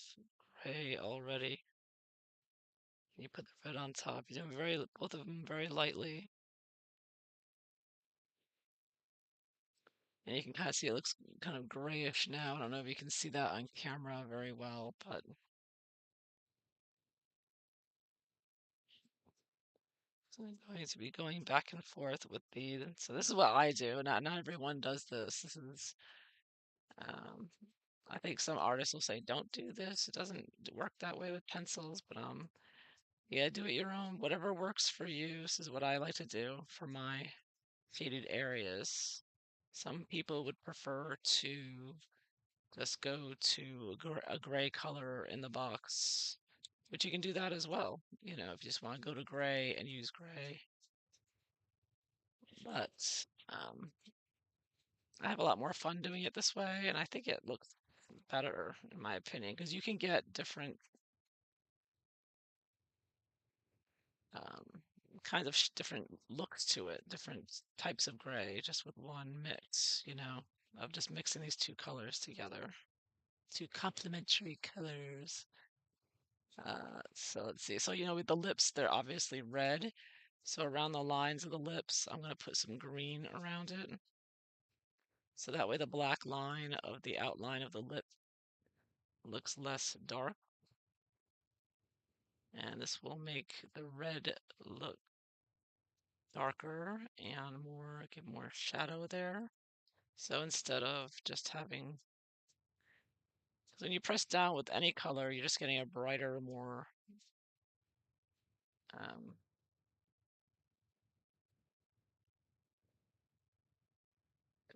gray already. You put the red on top. You do both of them very lightly. And you can kind of see it looks kind of grayish now. I don't know if you can see that on camera very well, but so I'm going to be going back and forth with these. So this is what I do. Not everyone does this. This is, um, I think some artists will say, don't do this. It doesn't work that way with pencils, but yeah, do it your own. Whatever works for you. This is what I like to do for my shaded areas. Some people would prefer to just go to a gray color in the box, but you can do that as well. You know, if you just want to go to gray and use gray. But I have a lot more fun doing it this way, and I think it looks better, in my opinion, because you can get different um, kinds of different looks to it, different types of gray, just with one mix, you know, of just mixing these two colors together. Two complementary colors. So let's see. So, you know, with the lips, they're obviously red. So around the lines of the lips, I'm going to put some green around it. So that way the black line of the outline of the lip looks less dark. And this will make the red look darker and give more shadow there. So instead of just having, because when you press down with any color, you're just getting a brighter, um,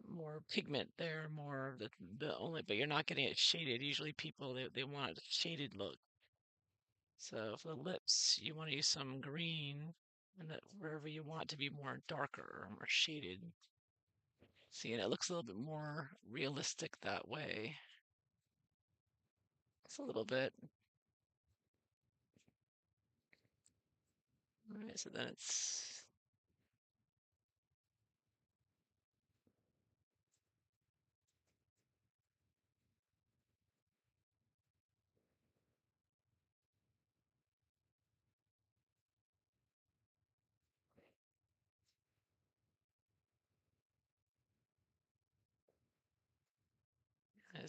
more pigment there, more of the only, but you're not getting it shaded. Usually people, they want a shaded look. So for the lips, you want to use some green, and that wherever you want to be more darker or more shaded. See, and it looks a little bit more realistic that way. It's a little bit. All right, so then it's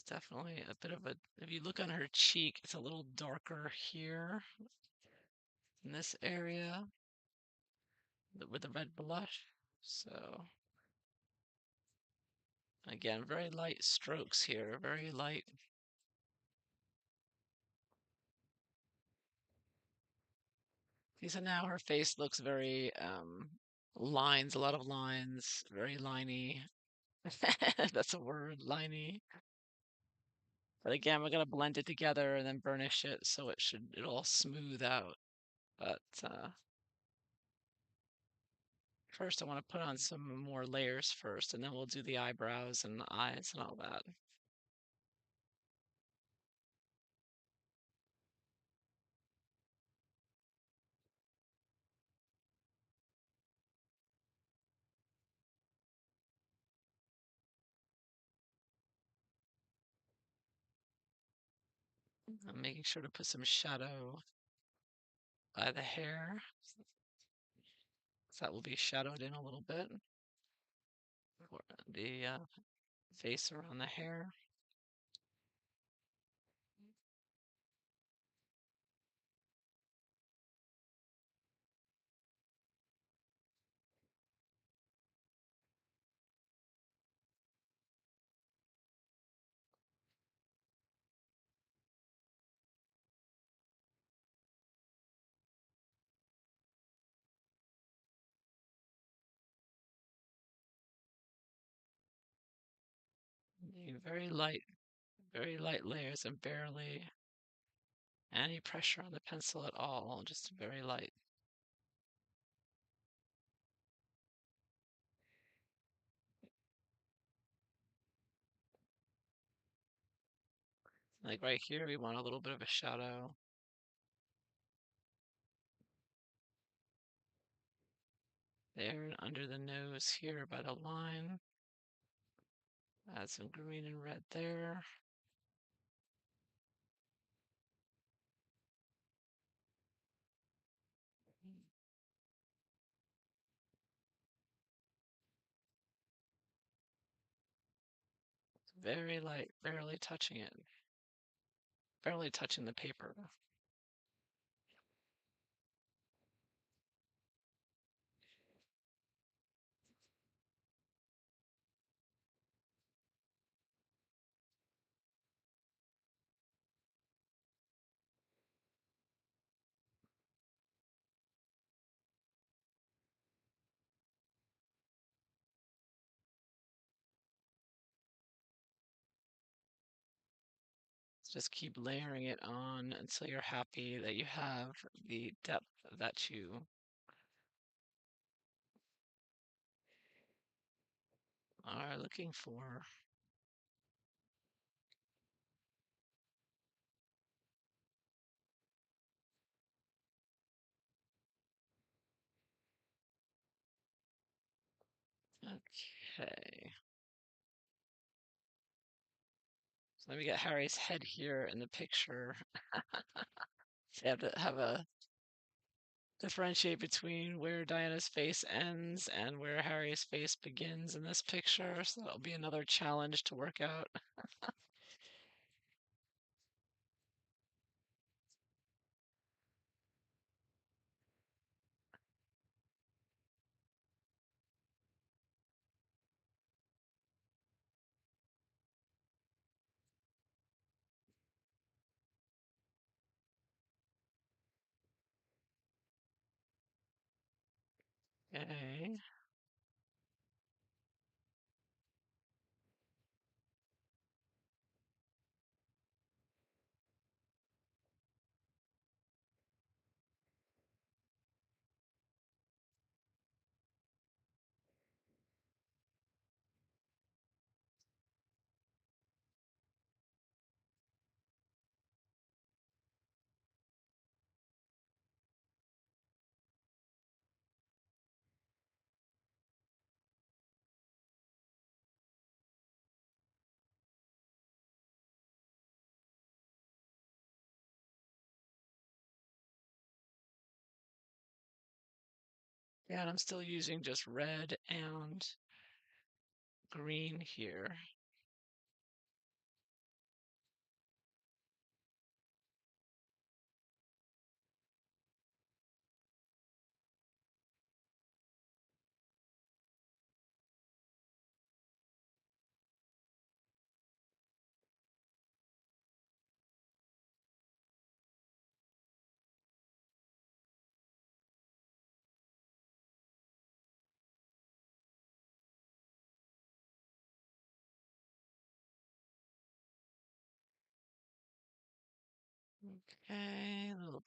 definitely a bit of a, if you look on her cheek, it's a little darker here in this area with the red blush. So again, very light strokes here, very light. See, so now her face looks very lines, a lot of lines, very liney. That's a word, liney. But again, we're gonna blend it together and then burnish it so it'll all smooth out. But first I want to put on some more layers first, and then we'll do the eyebrows and the eyes and all that. I'm making sure to put some shadow by the hair. So that will be shadowed in a little bit for the face around the hair. very light layers and barely any pressure on the pencil at all, just very light. Like right here, we want a little bit of a shadow. There and under the nose here by the line. Add some green and red there. Very light, barely touching it, barely touching the paper. Just keep layering it on until you're happy that you have the depth that you are looking for. Okay. So let me get Harry's head here in the picture. So you have to have a differentiate between where Diana's face ends and where Harry's face begins in this picture. So that'll be another challenge to work out. Okay. Yeah, and I'm still using just red and green here. Okay, a little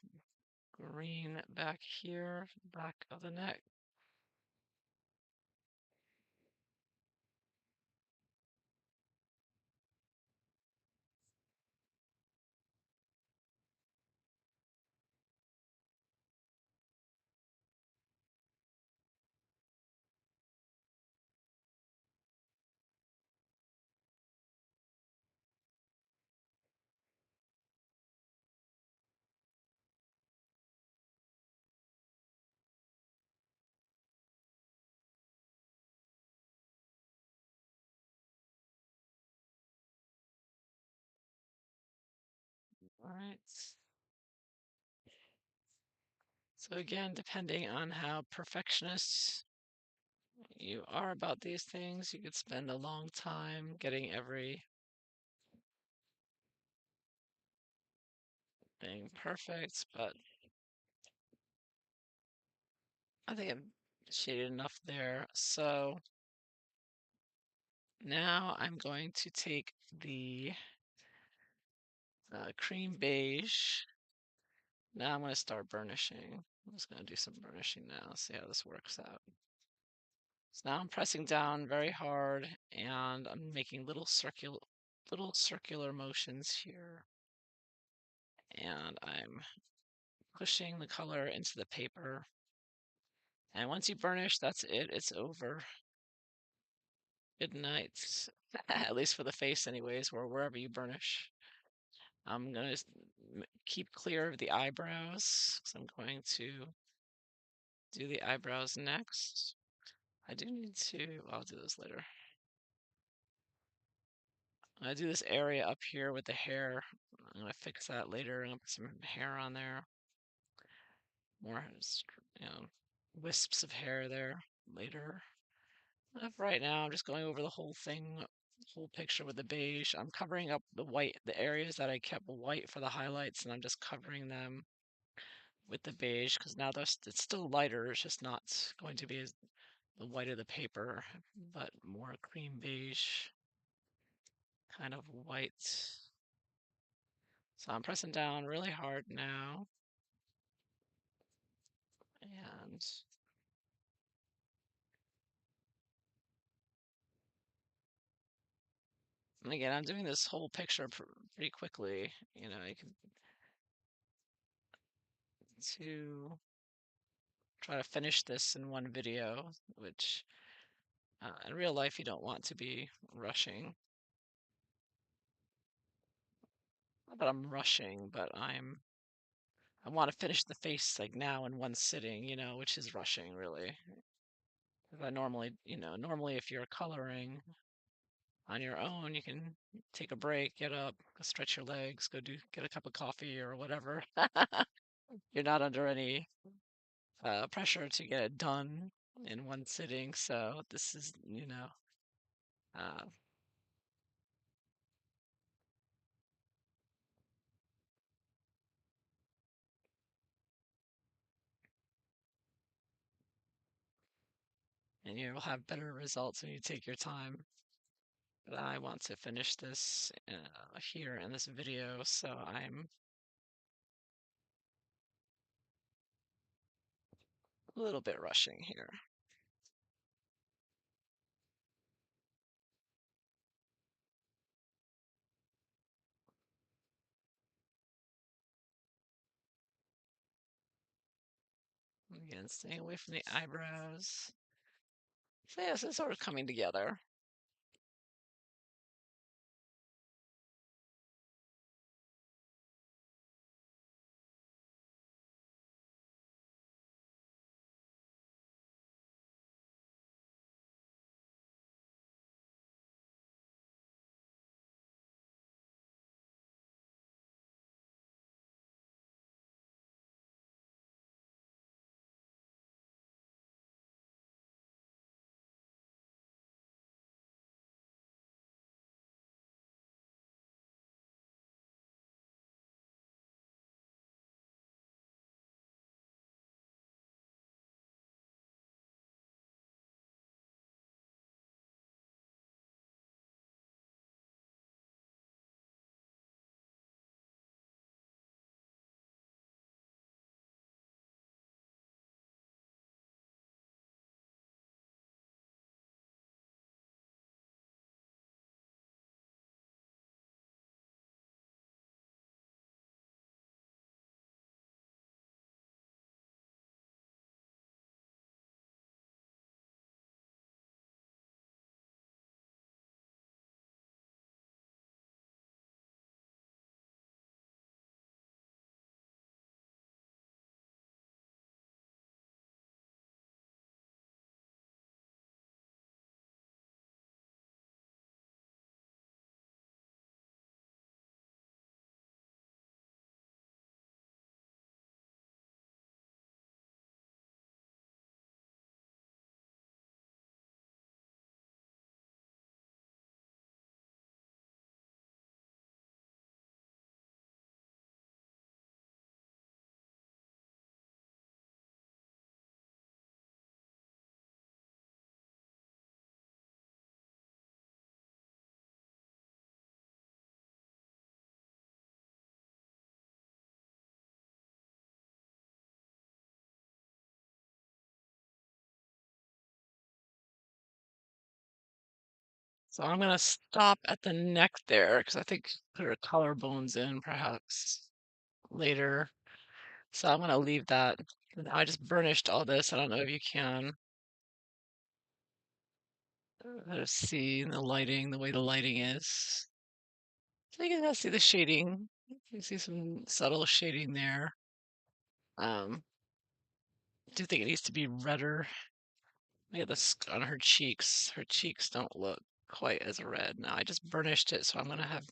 green back here, back of the neck. All right. So again, depending on how perfectionist you are about these things, you could spend a long time getting everything perfect, but I think I'm shaded enough there. So Now I'm going to take the cream beige. Now I'm going to start burnishing. I'm just going to do some burnishing now, see how this works out. So now I'm pressing down very hard and I'm making little circular motions here. And I'm pushing the color into the paper. And once you burnish, that's it. It's over. Good night. At least for the face anyways, or wherever you burnish. I'm going to keep clear of the eyebrows, because I'm going to do the eyebrows next. I do need to, I'll do this later. I do this area up here with the hair. I'm gonna fix that later. I'm gonna put some hair on there. More, wisps of hair there later. Right now, I'm just going over the whole thing, the whole picture with the beige. I'm covering up the white, the areas that I kept white for the highlights, and I'm just covering them with the beige because now it's still lighter. It's just not going to be as the white of the paper, but more cream beige kind of white. So I'm pressing down really hard now. And again, I'm doing this whole picture pretty quickly. You can to try to finish this in one video, which in real life you don't want to be rushing. Not that I'm rushing, but I want to finish the face like now in one sitting, which is rushing really. 'Cause I normally if you're coloring on your own, you can take a break, get up, go stretch your legs, get a cup of coffee or whatever. You're not under any pressure to get it done in one sitting. So this is, uh, and you'll have better results when you take your time. But I want to finish this here in this video, so I'm a little bit rushing here. Again, staying away from the eyebrows. So yes, it's sort of coming together. So I'm gonna stop at the neck there because I think put her collarbones in perhaps later. So I'm gonna leave that. And I just burnished all this. I don't know if you can see the lighting, the way the lighting is. So you can see the shading. You see some subtle shading there. I do think it needs to be redder. Look at this on her cheeks. Her cheeks don't look quite as red. Now I just burnished it, so I'm gonna have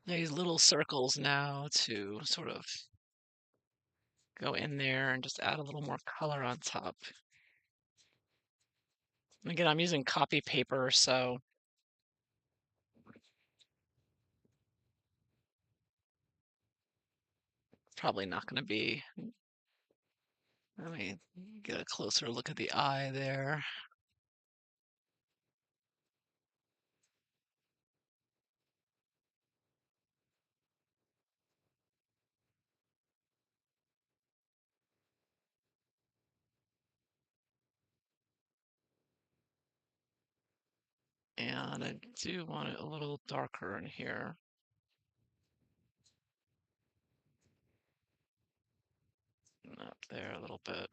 these little circles now to sort of go in there and just add a little more color on top. And again, I'm using copy paper, so probably not going to be. Let me get a closer look at the eye there. And I do want it a little darker in here. Up there a little bit.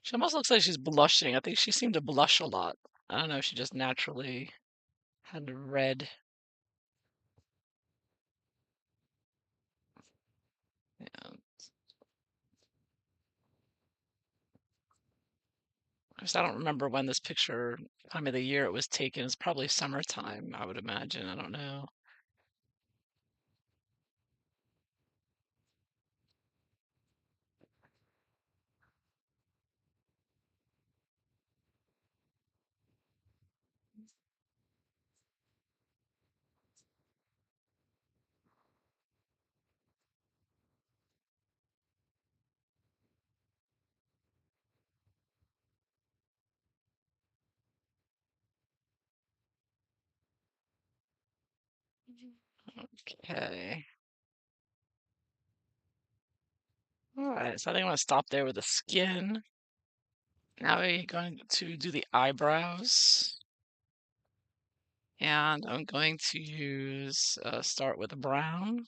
She almost looks like she's blushing. I think she seemed to blush a lot. I don't know if she just naturally had red. Yeah. Of course, I don't remember when this picture, time of the year it was taken. It's probably summertime, I would imagine. I don't know. Okay. All right. So I think I'm going to stop there with the skin. Now we're going to do the eyebrows. And I'm going to use, start with a brown.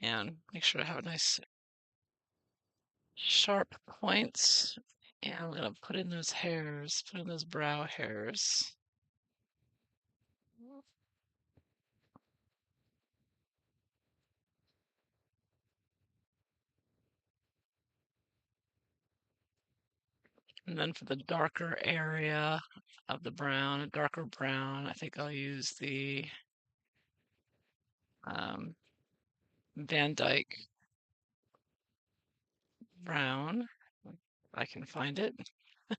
And make sure I have a nice sharp point. And I'm going to put in those hairs, put in those brow hairs. And then for the darker area of the brown, a darker brown, I think I'll use the um, Van Dyke brown. If I can find it.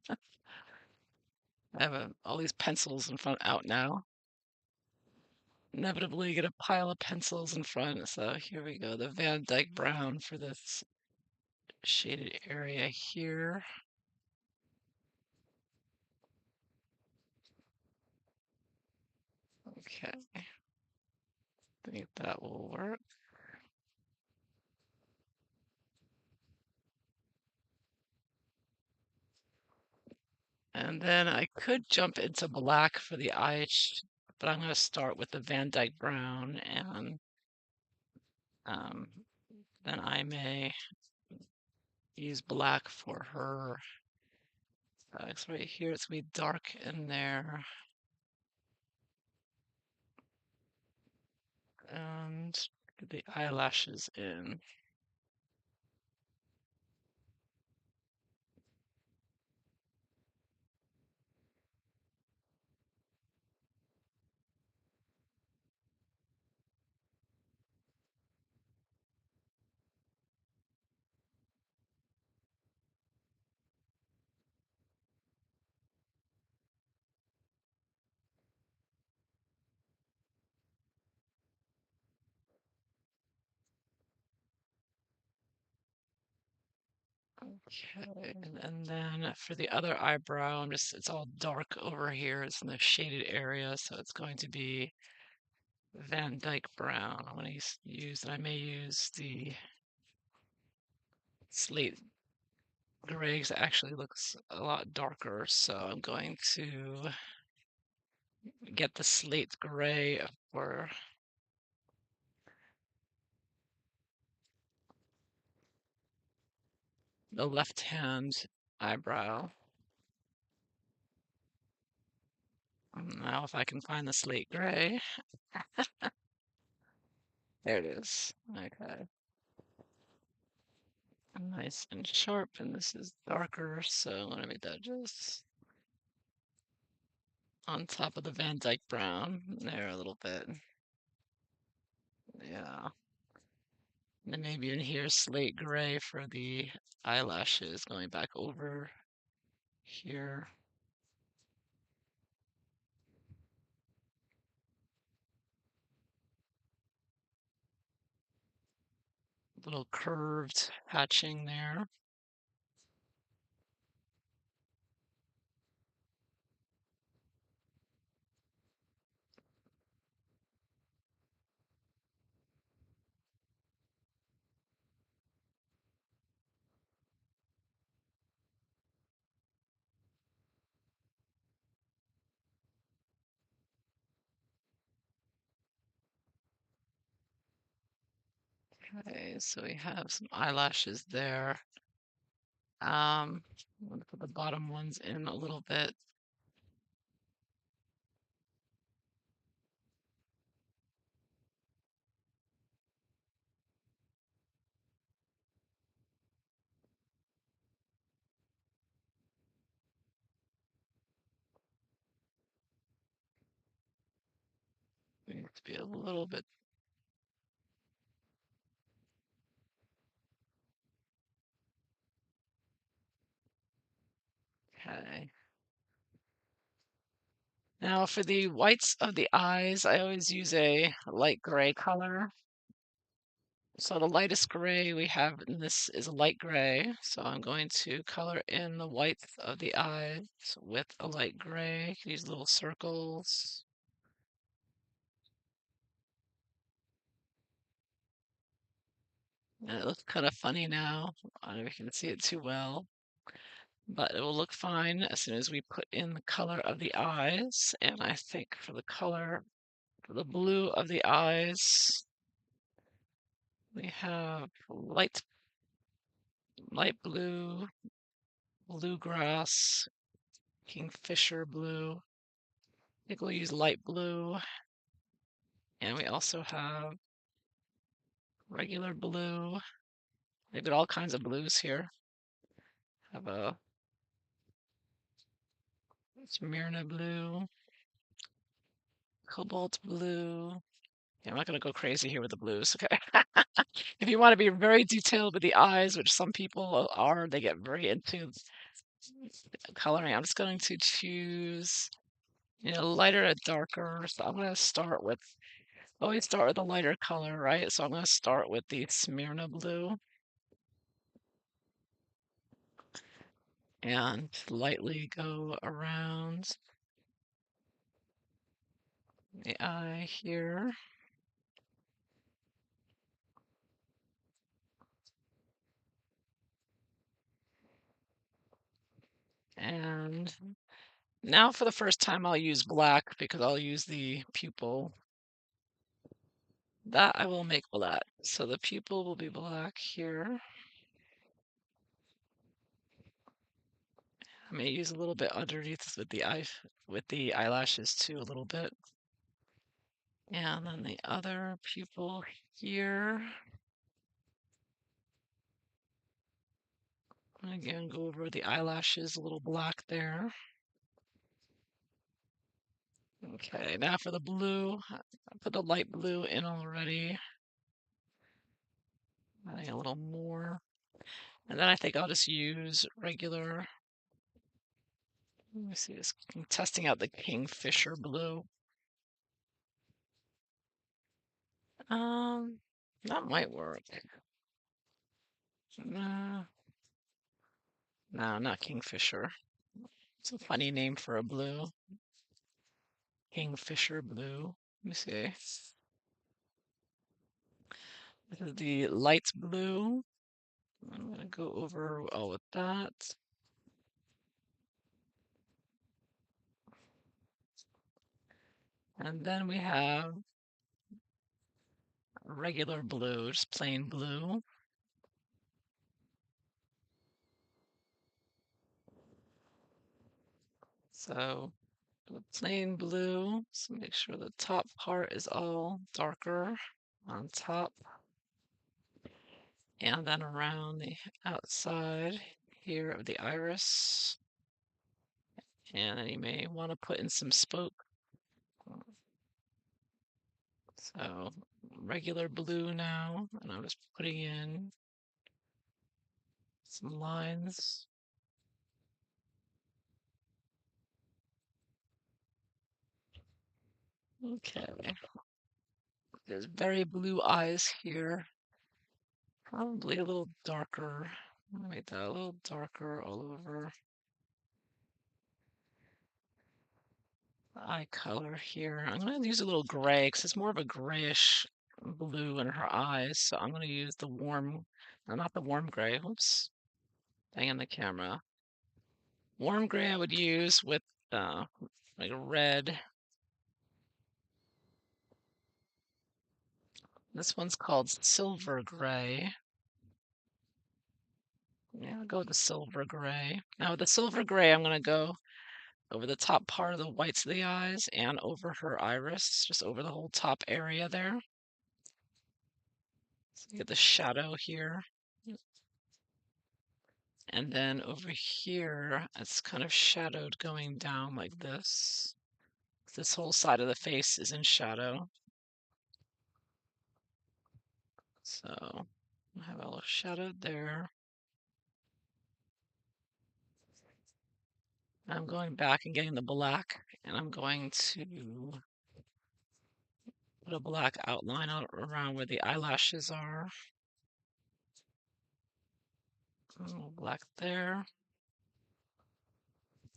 I have all these pencils in front out now. Inevitably get a pile of pencils in front. So here we go, the Van Dyke brown for this shaded area here. Okay, I think that will work. And then I could jump into black for the eye, but I'm going to start with the Van Dyke brown, and um, then I may use black for her. It's right here. It's going to be dark in there. And get the eyelashes in. Okay, and then for the other eyebrow, it's all dark over here. It's in the shaded area, so it's going to be Van Dyke brown. I'm going to use, and I may use the slate gray 'cause it actually looks a lot darker. So I'm going to get the slate gray for the left hand eyebrow. Now if I can find the slate gray. There it is. Okay. Nice and sharp, and this is darker, so I'm gonna make that just on top of the Van Dyke brown there a little bit. Yeah. And then maybe in here slate gray for the eyelashes going back over here. Little curved hatching there. Okay, so we have some eyelashes there. I'm gonna put the bottom ones in a little bit. Need to be a little bit. Okay. Now for the whites of the eyes, I always use a light gray color. So the lightest gray we have in this is a light gray. So I'm going to color in the whites of the eyes with a light gray. These little circles. And it looks kind of funny now. I don't know if you can see it too well, but it will look fine as soon as we put in the color of the eyes. And I think for the color, for the blue of the eyes, we have light blue, bluegrass, kingfisher blue. I think we'll use light blue. And we also have regular blue. They've got all kinds of blues here. Have a Smyrna blue, cobalt blue. Yeah, I'm not going to go crazy here with the blues, okay? If you want to be very detailed with the eyes, which some people are, they get very into coloring. I'm just going to choose, lighter and darker. So I'm going to always start with a lighter color, right? So I'm going to start with the Smyrna blue and lightly go around the eye here. And now for the first time, I'll use black because I'll use the pupil. That I will make black. So the pupil will be black here. I may use a little bit underneath with the eyelashes too, a little bit. And then the other pupil here. Again, go over the eyelashes, a little black there. Okay, now for the blue, I put the light blue in already. Adding a little more. And then I think I'll just use regular. Let me see this. I'm testing out the kingfisher blue. Um, that might work. Uh, No, not kingfisher. It's a funny name for a blue. Kingfisher blue. Let me see. This is the light blue. I'm gonna go over all with that. And then we have regular blue, just plain blue. So the plain blue, so make sure the top part is all darker on top. And then around the outside here of the iris. And then you may want to put in some spoke. So regular blue now, and I'm just putting in some lines. Okay. There's very blue eyes here. Probably a little darker. I'm gonna make that a little darker all over the eye color here. I'm gonna use a little gray because it's more of a grayish blue in her eyes. So I'm gonna use the warm, no, not the warm gray. Oops, bang on the camera. Warm gray I would use with like red. This one's called silver gray. Yeah, I'll go with the silver gray. Now with the silver gray, I'm gonna go over the top part of the whites of the eyes and over her iris, just over the whole top area there. So you get the shadow here. And then over here, it's kind of shadowed going down like this. This whole side of the face is in shadow. So I have a little shadowed there. I'm going back and getting the black, and I'm going to put a black outline around where the eyelashes are. A little black there.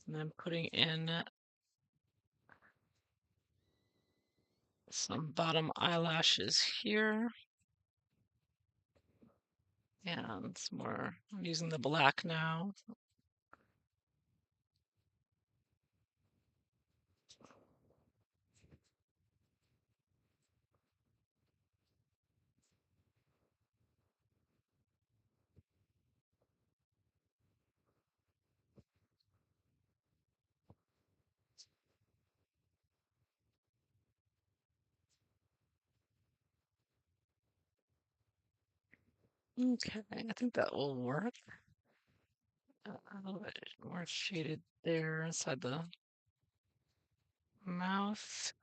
And then putting in some bottom eyelashes here. And some more, I'm using the black now. Okay, I think that will work. A little bit more shaded there inside the mouth.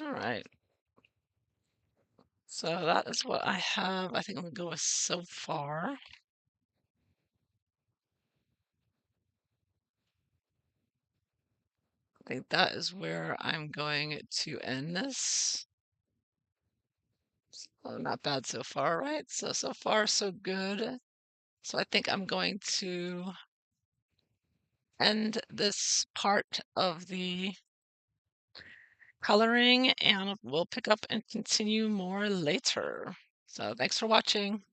All right. So that is what I have. I think I'm gonna go with so far. I think that is where I'm going to end this. Oh, not bad so far, right? So far, so good. So I think I'm going to end this part of the coloring and we'll pick up and continue more later. So thanks for watching.